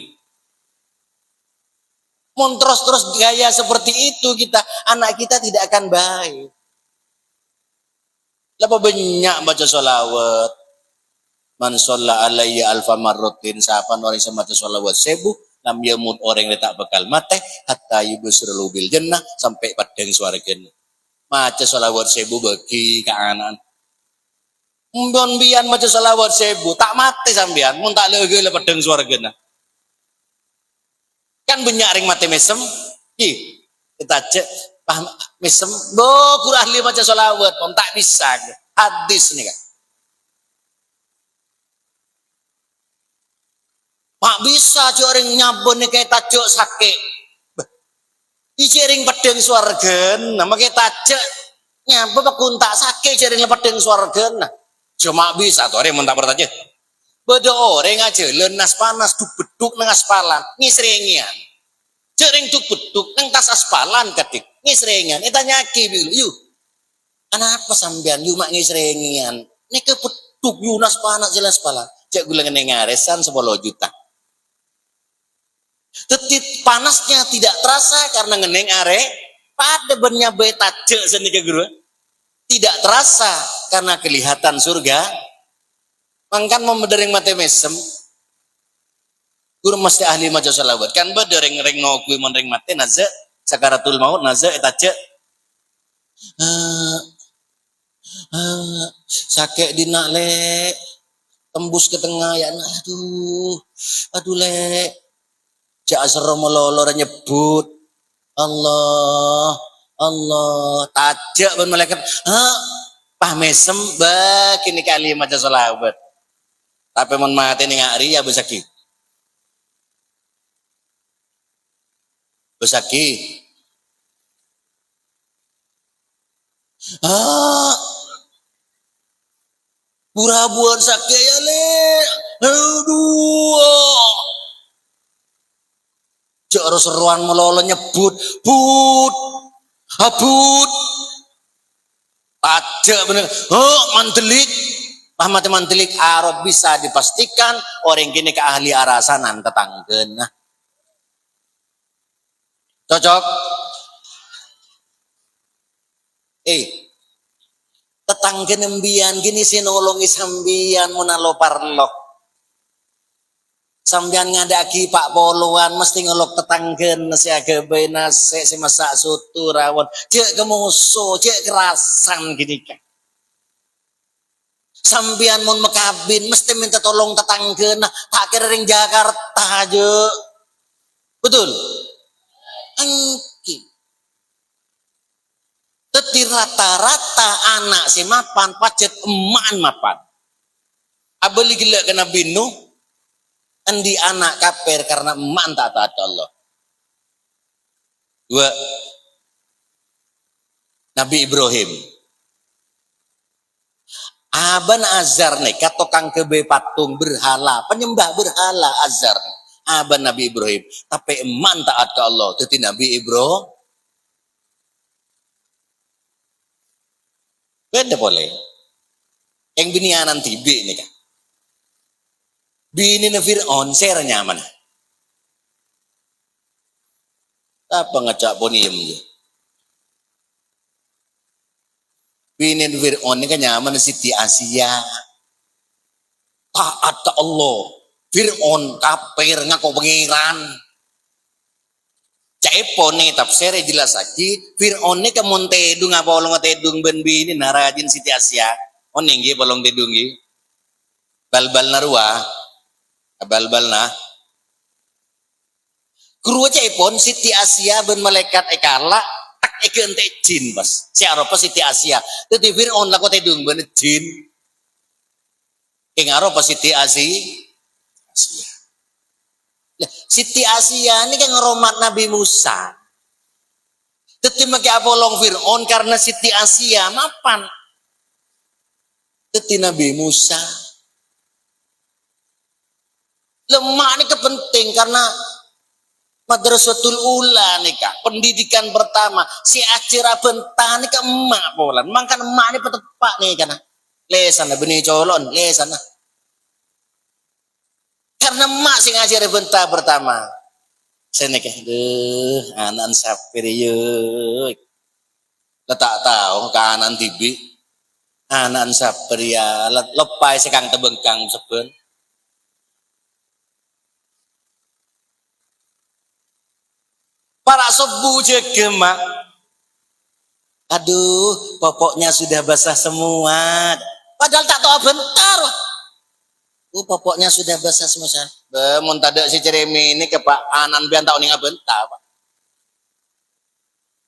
mau terus gaya seperti itu kita anak kita tidak akan baik lepas banyak baca sholawat man sholla alayya alfa marrotin sapan orang yang baca sholawat 1000 lam yamut orang yang tak bakal mati hatta yubsirul bil jannah sampai padang swargana maca sholawat 1000 bagi ke anak mbon bian maca sholawat 1000 tak mati sampean mun tak lege le padang swargana kan banyak ring mati mesem kita cek paham mesem bo kurang ahli maca sholawat pun tak bisa hadis nih kan mak bisa orang nyabon kayak tajuk sakit ring pedeng swargen nama kayak tajuk nyabon bakun tak sakit ring pedeng swargen cuma bisa tuh orang mentah bertanya beda orang aja lenas panas duk beduk nang aspalan ngisrengian jering duk beduk nang tas aspalan ketik ngisrengian tanya kibil yuk kenapa sampean yuk mak ngisrengian ini ke beduk yunas panas jelas aspalan cek gula ngaresan 10 juta tetit panasnya tidak terasa karena ngeneng are pada bennya beta cek seni ke guru. Tidak terasa karena kelihatan surga. Mangkan mau berdering mati mesem. Guru mesti ahli maca salawat. Kan berdering ring no kui menring mati naza sakaratul maut naza eta cek. Sakit dina le tembus ke tengah ya aduh le jak asro melolor nyebut Allah tajak ben malaikat pah mesem kini kali maca selawat tapi mon mati ning ari ya besaki burabuan sakit ya le aduh jak seruan melolor nyebut habut tajak bener mantelik mati mantelik arab bisa dipastikan orang kini ke ahli arasanan tetanggen nah cocok tetanggen embian gini sinolongi sambian munalo parlo sambian ngadaki Pak Poluan mesti ngelok tetanggen si agebe nase si masak soto rawon cek kemuso cek kerasan gini kan sambian mun mekabin mesti minta tolong tetanggen nah tak kira ring Jakarta aja betul engki teti rata-rata anak si mapan pacet emaan mapan abeli gila kena binu endi anak kafir karena emak tak taat Allah. Dua Nabi Ibrahim Aban Azar nih katokang kebe patung berhala penyembah berhala Azar Aban Nabi Ibrahim tapi emak taat ke Allah teti Nabi Ibrahim beda boleh yang binianan tibi nih kan bini Fir'aun saya nyaman apa ngecak poniem bini Fir'aun ini kan nyaman Siti Asia taat ke Allah Fir'aun kafir ngaku pengiran caepo nih tafsir jelas lagi Fir'aun ini kemun tedung apa olong tedung ben bini narajin Siti Asia oninggi polong tedunggi bal-bal narua bal-bal nah kru caipon Siti Asia ben malaikat ekala tak ekente jin pas siapa Siti Asia tadi Fir'aun laku tedung ben jin kengaro pas Siti Asia Siti Asia ini kan ngeromat Nabi Musa tadi make apolong Fir'aun karena Siti Asia mapan tadi Nabi Musa lemah ini kepenting karena madrasatul ula nih kak pendidikan pertama si acira bentah nih kak emak polan mangkan emak ini petepak nih karena lesan benih colon lesan karena emak si ngajari bentah pertama saya nih anak sapir yuk letak tahu kanan tibi anak sapir ya lepai sekang tebengkang seben para sebu jegemak aduh popoknya sudah basah semua padahal tak tahu bentar popoknya sudah basah semua mun tada si ceremi ini ke Pak Anan bian tahu nih bentar Pak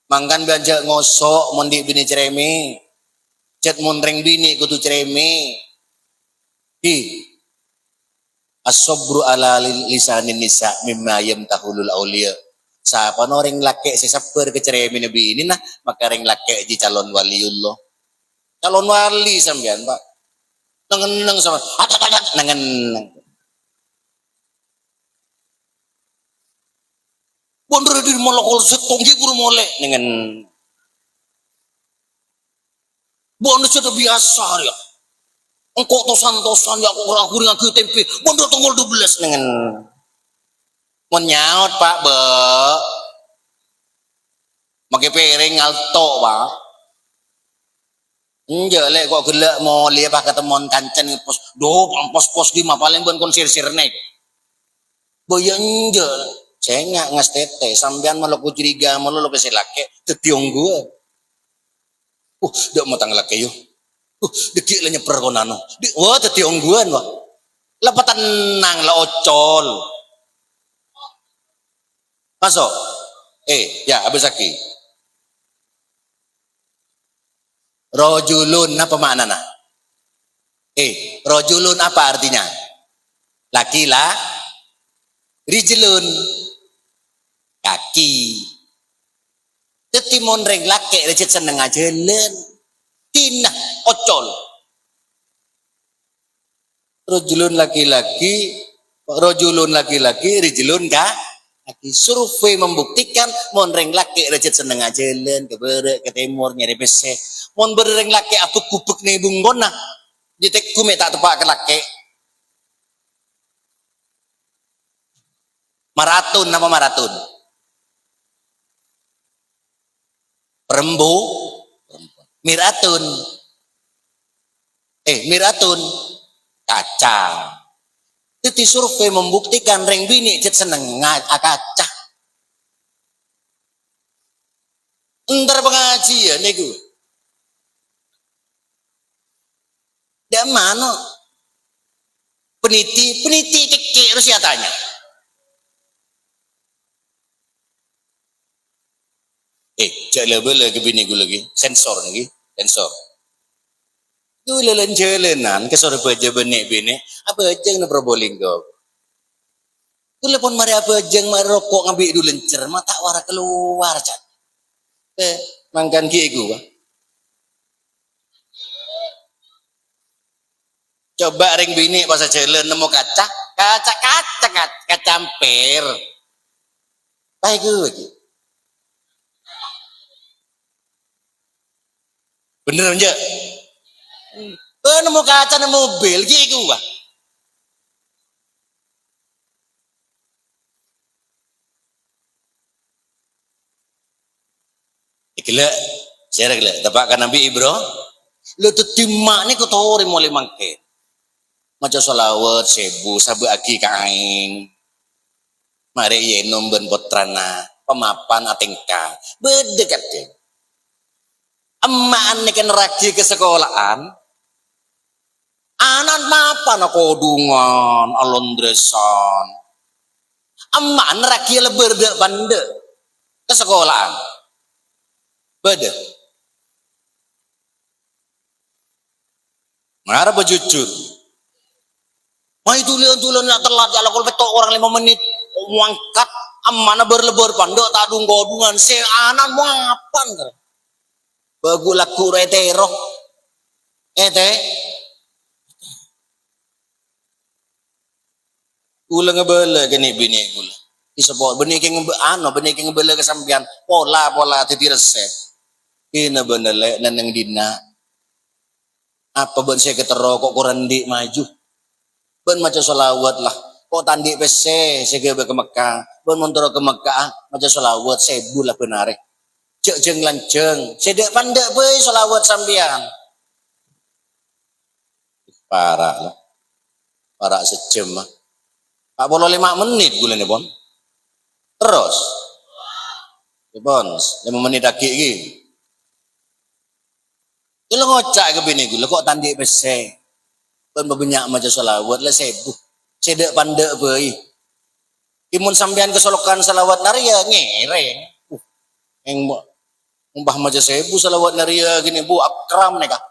mangkan bian ngosok mundi bini ceremi cet munring bini kutu ceremi as-sabru ala lisanin nisa mimma yamtahulul auliya siapa orang laki si sabar ke ceremi nabi ini nah maka orang laki di calon waliullah calon wali sampean Pak nengen sama nengen bondur di molokol setonggi guru molek nengen bondur sudah biasa ya engkau tosan ya aku kurang aku tempe bondur tongol 12 nengen menyaut Pak be pakai piring alto ba. Enje lek kok gelek mau lihat pak ketemuan kancen pos do pos-pos di mah paling ben kon sir-sir nek. Boyo enje. Saya nggak ngestete sampean malah ku curiga malah lo keselake tetiong gua. Dak mau tang lake yo. Dekik lah nyeper konano. Wah tetiong gua wah. Lepas tenang lah ocol. Masuk. Ya Abu Zaki. Rojulun apa maknanya? Rojulun apa artinya? Laki lah. Rijlun. Kaki. Tetimon reng laki recet seneng jalan. Tina ocol. Rojulun laki-laki, rijlun kaki. Survei membuktikan mon reng laki recet seneng jalan ke bere ke timur nyari pese. Mon bereng laki apa kupuk nih bunggona. Jitek kume tak tepak ke laki. Maraton nama maraton. Miratun. Miratun. Kaca. Itu survei membuktikan reng bini cet seneng kaca. Entar pengajian niku. Dak mana? Peniti keke harus ya tanya. Cak lebel ke bini gue lagi, sensor lagi, sensor. Gue jalan ke sore baca benek bini, apa aja yang Probolinggo. Gue lepon mari apa aja yang mari rokok ngambil dulu lencer, mata wara keluar cat. Mangkan kie gue. Coba ring bini pas jalan nemu kaca hampir. Baik gue. Bener aja. Nemu kaca nemu mobil gitu wah. Gila, saya gila. Tepakan Nabi Ibro. Lu tuh timak nih kotori mulai mangke. Maca solawat sebu sabu aki kaing. Mari yenom ben potrana pemapan atingka. Bedekat deh. Emak nih kan ragi ke sekolahan. Anak mapan kodungan alondresan. Emak ragi leber dek bande ke sekolahan. Bede. Ngarep jujur. Mah itu lian-tulian nak telat ya kalau betok orang 5 menit ngangkat amana berlebur pandok tak dung-godungan se anak mau ngapan kan. Bagu laku retero. Gula ngebele gini bini gula. Isopor benih ke benih ke ngebele ke sampean pola titi resep. Ina benele neneng dina. Apa ben saya ketero kok kurandi maju. Ben maca solawat lah. Kok tandi pese saya ke Mekah. Ben montoro ke Mekah maca solawat sebu lah benare. Cek jeng lanceng. Sedek pandek be solawat sampean. Parah lah. Parah sejam lah. 45 menit gula nih bon. Terus. Bon, 5 menit lagi iki. Kalau ngocak ke bini gue, kok tandi pese. Ben bebenyak maca selawat lah sebu. Sedek pandek bayi. Imun sampean kesolokan selawat naria ngere. Yang mbah maca sebu selawat naria gini bu akram nih kak.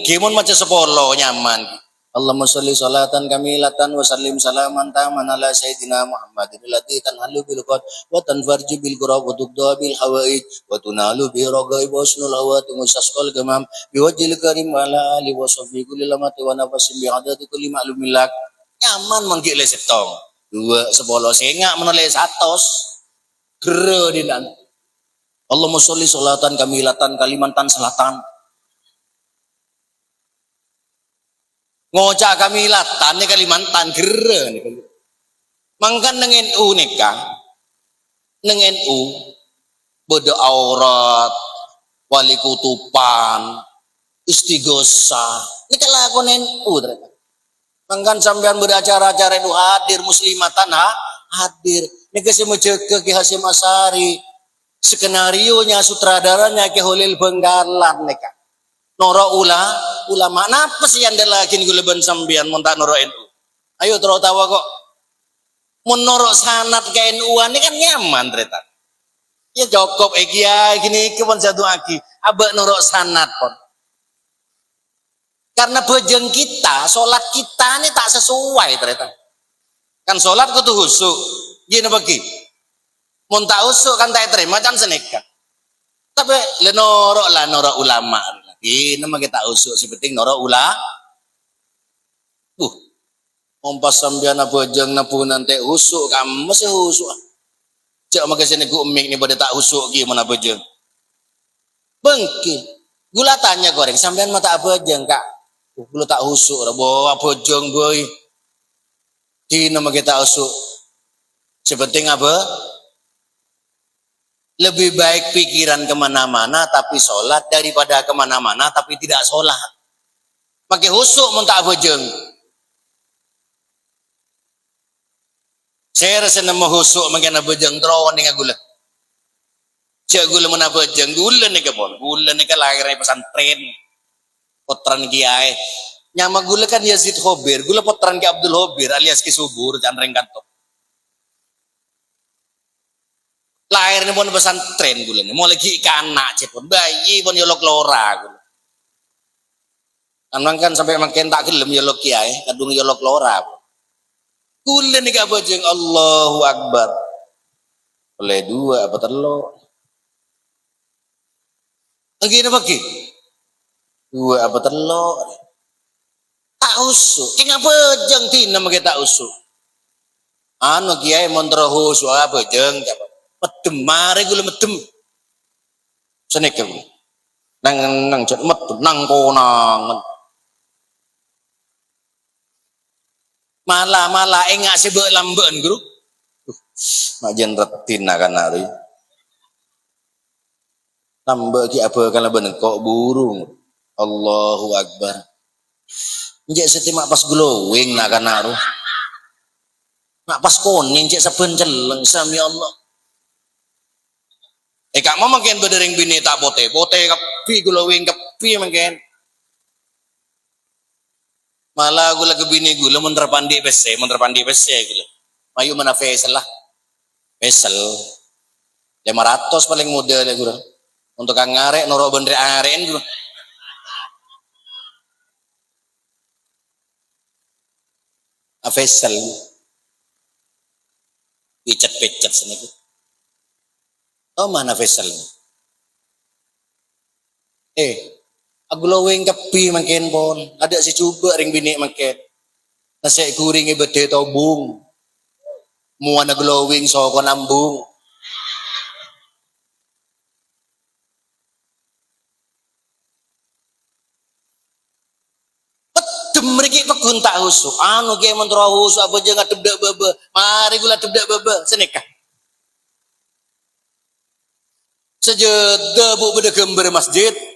Kimun maca sepolo nyaman. Allahumma sholli sholatan kamilatan wa sallim salaman taman ala sayyidina Muhammadin allati tanhalu bil qad wa tanfarju bil qurab wa tubda bil hawaij wa tunalu bi ragaib wa husnul awat wa sasqal gamam bi wajhil karim ala ali wa sahbihi kulli lamati wa nafasin bi adati kulli ma'lumin lak. Nyaman mangki le setong. 2 sepolo sengak menole 100. Gere dinan. Allahumma sholli sholatan kamilatan Kalimantan Selatan. Ngocak kamilatan ni Kalimantan gere ni. Mangkan dengan NU nikah. neng NU beda aurat wali kutupan istighosa ini kalau aku NU mangkan sampean beracara-acara itu hadir muslimatan hadir ini kasih mencegah Ki Hasyim Asy'ari skenario nya sutradaranya Ki Holil Benggalan nih kan noro ulama napa sih yang lagi guleban sampean montak noro NU ayo terus tawa kok menurut sanat ke NU ini kan nyaman ternyata ya cukup ya gini kepon satu lagi abak nurut sanat pon karena bejeng kita sholat kita ini tak sesuai ternyata kan sholat kudu husuk gini bagi mun tak husuk kan tak terima kan seneka tapi le norok ulama gini mah kita husuk sepenting norok Ompas sambian bejeng napunan teh husuk kamu masih husuk cek makasih nih gue umik nih pada tak husuk gimana bejeng bengki gula tanya goreng sampean mata bejeng kak gula tak husuk bawa bejeng boy di nama kita husuk sepenting apa lebih baik pikiran kemana-mana tapi sholat daripada kemana-mana tapi tidak sholat pakai husuk mentah bejeng saya rasa nama husuk makin bejeng terawan dengan gula cek gula mana bejeng gula nih kepon gula nih lahirnya pesantren potran kiai nyama gula kan Yazid Khobir gula potran ki Abdul Khobir alias Ki Subur jangan rengkanto lahirnya pun pesantren gula nih mau lagi anak cepon bayi pun yolok lora gula kan sampai makin tak gelem yolok kiai kadung yolok lora gula nih gak bejeng Allahu Akbar oleh dua apa terlo lagi apa ki dua apa terlo tak usuk ki ngapa bejeng tina make tak usuk anu kiai montro husuk apa bejeng medem mari gula medem senek nang jet medem nang konangan malah enggak sebek lamben guru majen retin akan hari tambah ki apa kalau bener kok burung Allahu Akbar njek setimak pas glowing nak kan naruh nak pas koning njek saben celeng sami Allah kak mau makin berdering bini tak pote kapi glowing kapi makin malah gula ke bini gula munter pandi PC gula mayu mana Faisal lah Faisal 500 paling muda lah gula untuk kang ngarek norok bener aren gula Faisal picet sana gula oh mana Faisal glowing kapi makin pon ada si coba ring bini makin nasi kuring ibede tobung muana glowing so kon ambung pedem mriki pegun tak husuk anu ge mentro husuk apa jangan tebdak bebe mari gula tebdak bebe seneka sejeda bu beda gambar masjid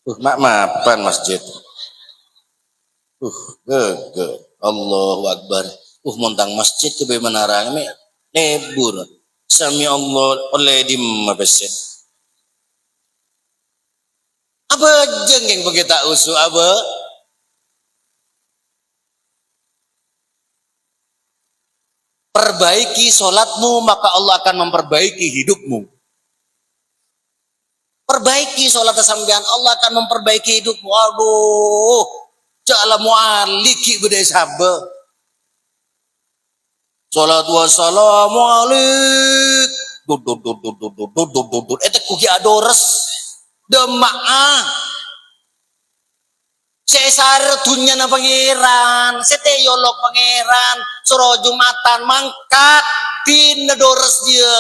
maafan masjid ge Allahu Akbar montang masjid ke menara me lebur sami Allah oleh di mabesen apa jengeng bagi tak usu apa perbaiki sholatmu maka Allah akan memperbaiki hidupmu perbaiki sholat sampean Allah akan memperbaiki hidupmu aduh jala mu'aliki beda sabar sholat wassalamu alik itu kuki adores demaah sesar dunya na pangeran sete yolok pangeran suruh jumatan mangkat tin adores dia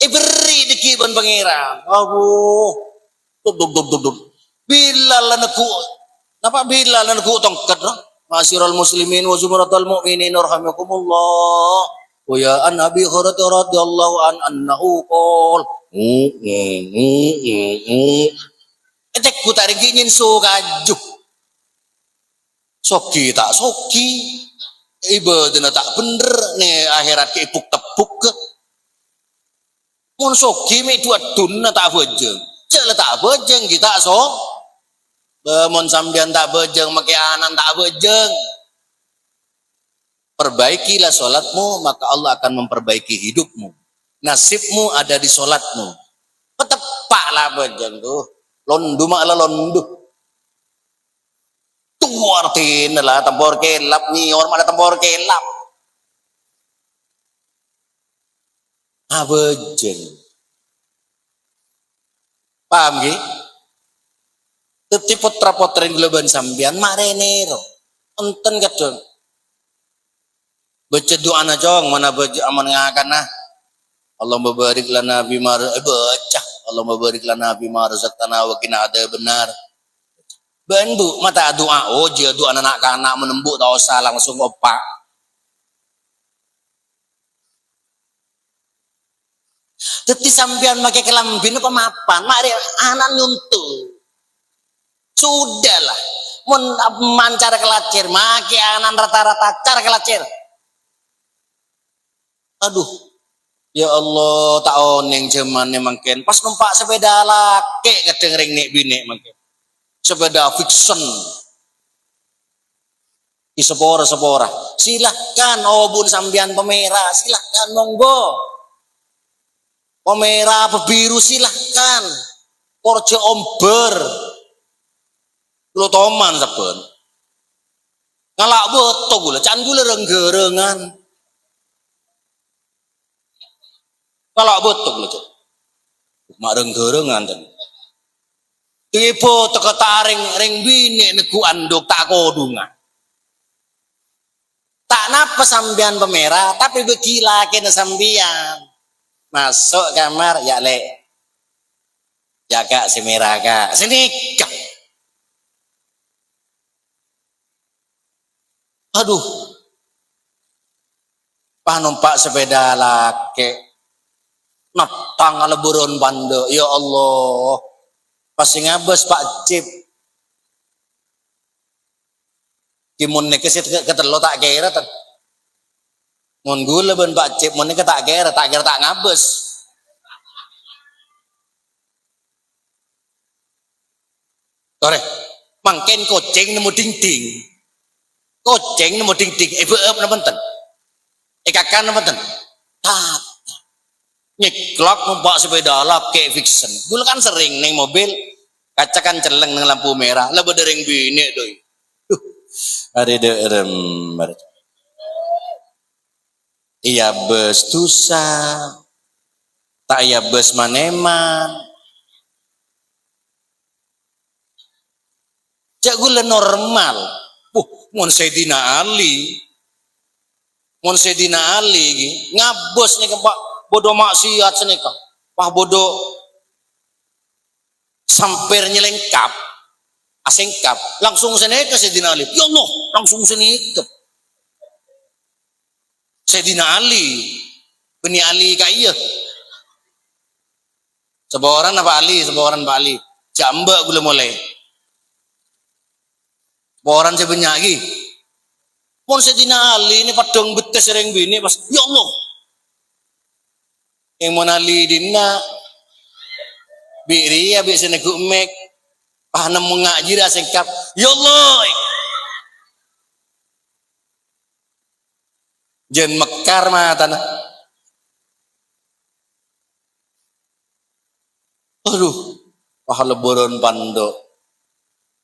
beri dikibon pangeran aduh bilal lanaku napa bilal lanaku tongkat no Masyarul muslimin wa zumratul mu'minin rahimakumullah wa ya an Abi Hurairah radhiyallahu an annahu qol etek ku tarik ingin so kajuk soki tak soki ibadah tak bener nih akhirat ke ipuk tepuk ke mun soki me dua dunna tak bejeng cek tak bejeng kita so mun sambian tak bejeng make anan tak bejeng perbaikilah sholatmu maka Allah akan memperbaiki hidupmu nasibmu ada di sholatmu petepaklah bejeng tuh londu malah londu tuh artinya lah tempor kelap nih orang mana tempor kelap bejeng paham gak? Tetapi putra-putra yang geleban sambian marenero enten kadang baca doa na jong mana baca aman ngakan nah Allah barik lana bima baca Allah barik lana bima razaqtana wa qina adzaban benar bantu mata doa oh dia doa anak anak menembuk tak usah langsung opak tetapi sambian pakai kelambin apa mapan mari anak nyuntul sudahlah mun mancar kelacir make anan rata-rata cara kelacir aduh ya Allah tak oneng jaman mangken pas numpak sepeda laki kadang ring nek binek mangken sepeda fiction di sepora silahkan obun sambian pemerah silahkan monggo pemerah pebiru silahkan korjo omber lo toman saben ngalak beto gula can gula renggerengan ngalak beto gula cek mak renggerengan dan tipe teka taring ring bini neku anduk tak kodungan tak napa sambian pemerah tapi begila kena sambian masuk kamar ya le ya kak si merah kak sini kak aduh pah numpak sepeda laki natang leburon bande ya Allah pasti ngabes Pak Cip kimun nek kesit ketelo tak kira ten mun gula ben Pak Cip mun nek tak kira tak ngabes tore mangken kucing nemu ding-ding kucing nemu ding-ding EVF nenten ekakan nenten tak nyeklok numpak sepeda laki fiction gula kan sering neng mobil kaca kan celeng neng lampu merah lah bedereng bini doi ada derem iya bes tusa tak iya bes maneman cak gula normal mun Sayyidina Ali ngabos nih pak bodoh maksiat senika wah bodoh sampir nyelengkap asengkap langsung seneka Sayyidina Ali ya Allah langsung seneka Sayyidina Ali bini Ali kaya sebawaran apa Ali sebawaran Pak Ali jambak gula mulai sebawaran sebanyak lagi pun Sayyidina Ali ini padang betes sering bini pas ya Allah yang monali dina biri habis senego mek paham mengaji dah sengkap ya Allah jen mekar matana aduh pah leburon pando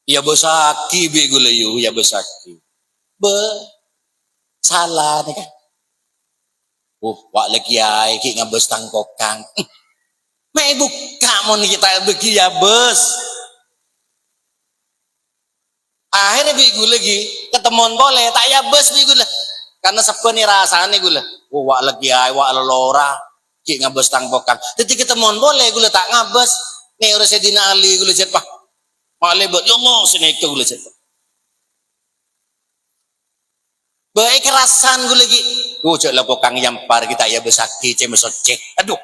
ya besaki bi gulayu ya besaki salah nih kan wak lagi ay ki ngabes tangkokang me buka mon kita begi ya bes akhirnya bi gue lagi ketemuan boleh tak ya bes bi gue karena sepeni rasane gue wak lagi ay wak lelora ki ngabes tangkokang jadi ketemuan boleh gue tak ngabes nih udah Sayyidina Ali gue cet pak malah buat ya Allah sini itu gue cet baik kerasan gue lagi cek lah pokang yampar kita ya besaki ce mesoceh. Aduh.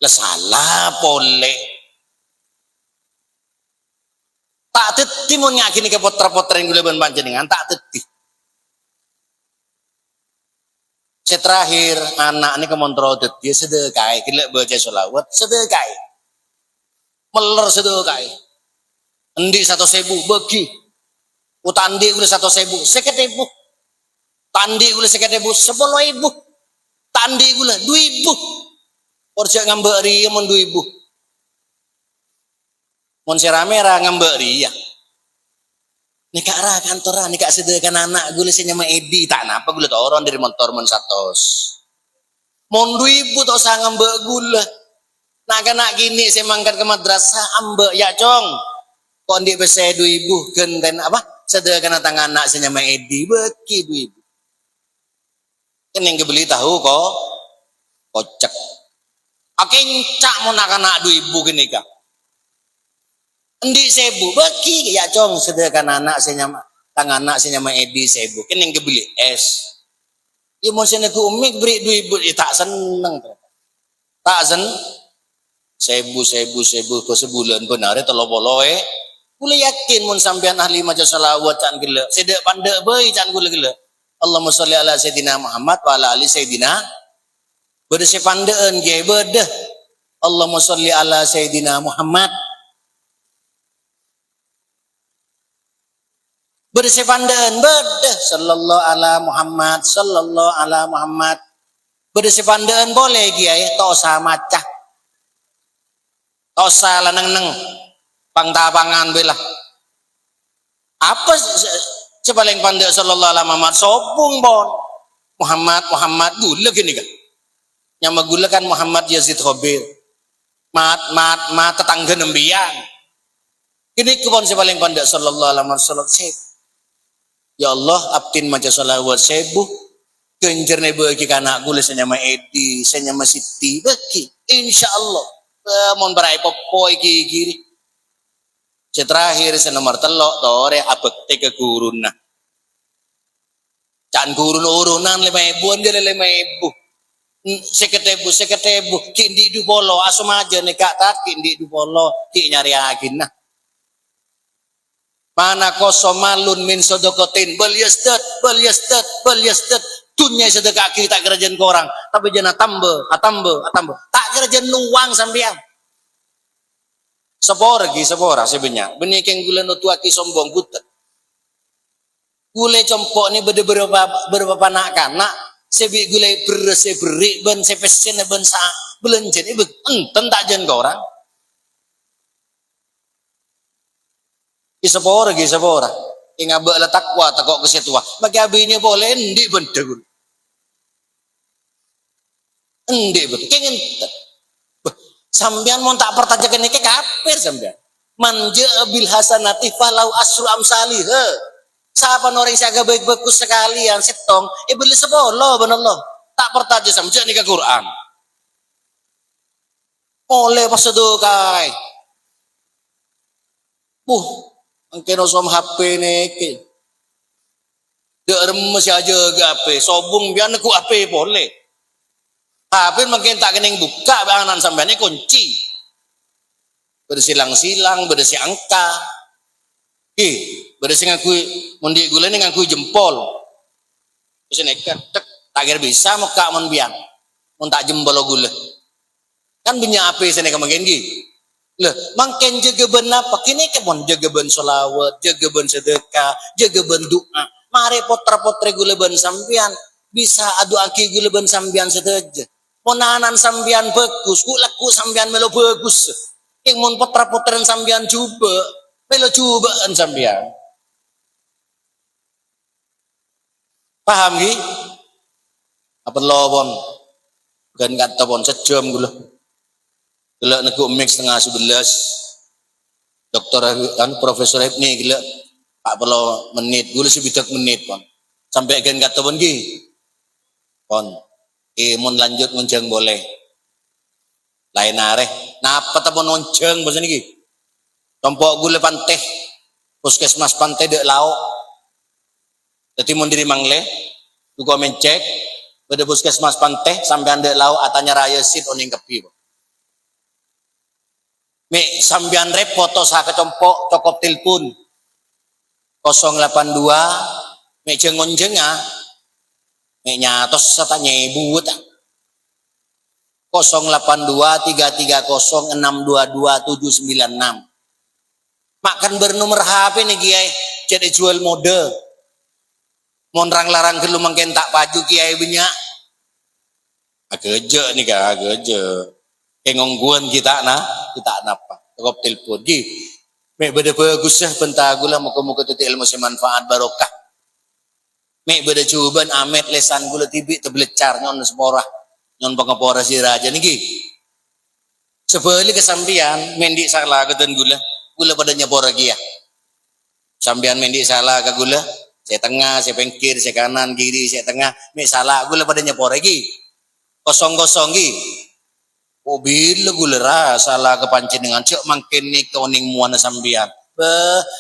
Lah salah pole. Tak teti mun yakini ke potra-potra yang gula ban panjenengan tak teti. Terakhir anak ini kemontrol dia sedekah gila baca sholawat sedekah meler sedekah endi 1.000 bagi utandi gula 1.000 50.000 tandi gula 50.000 10.000 tandi gula 2.000 porja ngambek ria mon 2.000 mon seramera ngambek ria nikah ra kantor nikah sedekah anak gula senyama edi tak napa gula toron dari motor mon 100 mon 2.000 tau sang ngambek gula nak kena gini saya mangkat ke madrasah ambek ya cong kok ndik bese 2.000 genten apa sedekah tangan anak senyama edi beki 2.000 kan yang kebeli tahu kok kocak akincak mon anak 2.000 gini kak endi 1.000 bagi ya cong sedekah anak senyama tangan anak senyama edi 1.000 kan yang kebeli es ya mau sana ku umik beri 2.000 tak seneng tak sen 1.000 ke sebulan benar telo boloe kula yakin mun sampean ahli maca selawat can gele sedek pandek bae can gele Allahumma sholli ala sayidina Muhammad wa ala ali sayidina bede se pandeun ge bede Allahumma sholli ala sayidina Muhammad bersepandan bede sallallahu ala Muhammad sallallahu ala Muhammad bersepandan boleh kiai tosa macah tosa lanang neng pangtapangan belah apa sepaling pandai sallallahu ala Muhammad sopung bon Muhammad gula gini kan nyama gula kan Muhammad Yazid Khobir mat tetangga nembian gini kebon sepaling pandai sallallahu ala Muhammad ya Allah abdin maca salawat 1.000 kenjerne bagi anak gula senyama Edi senyama Siti bagi insyaallah mon berai popo iki kiri terakhir senomor telok tore abekte ke guruna can gurun urunan 5.000 dia 5.000 seketebu ki di du bolo asum aja nek tak ki di du bolo ki nyari agin nah mana kosomalun min sodokotin bel yasdat dunia sedekah kita kerajaan ke orang tapi jangan tambah tak kerajaan luang sampean sepora sebenarnya benih yang gula nutua ki sombong butet gule compok ni berapa panakan nak sebi gule beri ben sepesen ben sa belenjen ibu enten tak jen ke orang Isapora, ingat bela takwa takok kesetua. Bagi abinya boleh endi bendegul. Endi betul. Kengen sambian mau tak pertajakan ini kafir sambian. Manja bil hasanati falau asru amsalih. Siapa orang yang agak baik bagus sekalian setong. Beli sepolo benallah. Tak pertaja sambian ini ke Quran. Oleh pasedokai. Angkeno som HP neke. Dek remes aja ke HP. Sobung biar aku HP boleh. HP makin tak kening buka bahanan sampai ini kunci. Bersilang-silang, bersi angka. Bersi ngaku mundi gula ni ngaku jempol. Terus nekat, tak kira bisa muka mon biang. Mon tak jempol gula. Kan punya HP sini kemarin gini. Lah, mangken jaga ben apa? Kini kebon jaga ben solawat, jaga ben sedekah, jaga ben doa. Mari potra-potre gula ben sambian bisa adu aki gula ben sambian sedaja. Monanan sambian bagus, ku laku sambian melo bagus. Ing mon potra-potre sambian coba, melo cobaan sambian. Paham ki? Apa lo bon? Bukan kata bon sejam gula. Gila neku mix setengah 11 dokter kan profesor Ibni gila pak perlu menit gula sebitak menit pon sampai gen kata pon ki pon mun lanjut ngonceng boleh lain areh napa tapon ngonceng bahasa niki ki? Tompok gula panteh puskesmas pantai dek lauk Dadi mun diri mangle tu komen cek pada puskesmas panteh sampai anda lau atanya raya sit oning kepi. Me sambian repot to sa kecompok cokop telepon 082 me jengon jenga me nyatos satanya ibu ta 082 330 622 796 makan bernomor HP nih kiai jadi jual mode monrang larang ke lumang kentak paju kiai banyak ageje nih kak ageje engongguan kita napa cokop telepon gi me beda bagus ya pentagula muka-muka titik ilmu semanfaat barokah me beda cuban amet lesan gula tibi teblecar nyon seporah nyon pengepora si raja niki sebeli kesampian mendik salah keten gula pada nyepora kia sampian mendik salah ke gula saya tengah saya pengkir saya kanan kiri saya tengah me salah gula pada nyepora ki kosong-kosong ki oh bila gula salah kepancing dengan cek makin ni koning muana sampian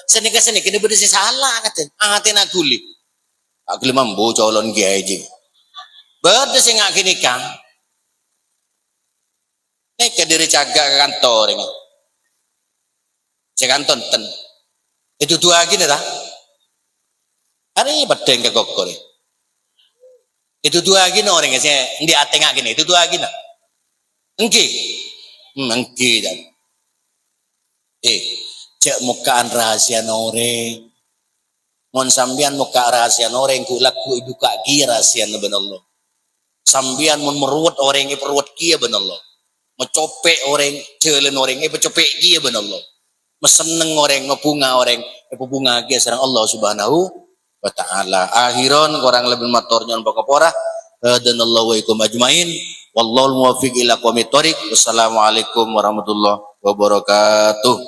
senika dia beda saya salah kata angatin aku li aku li mampu colon kiai je beda saya ngak kini kan ke diri caga ke kantor ini saya kantor ten itu dua lagi nih dah hari pedeng ke kokor itu dua lagi nih orang saya di ateng gini itu dua lagi nih engki dan cek mukaan rahasia noreng mon sambian muka rahasia noreng ku laku iduka ki rahasia na benallah sambian mon meruat orang yang peruat kia benallah mencopek orang jalan orang mencopek kia benallah meseneng orang ngebunga orang bunga kia sareng Allah subhanahu wa ta'ala akhiran kurang lebih maturnya pokopora dan Allah wa ikum ajmain wallahul muwaffiq ila aqwamit thoriq wassalamualaikum warahmatullahi wabarakatuh.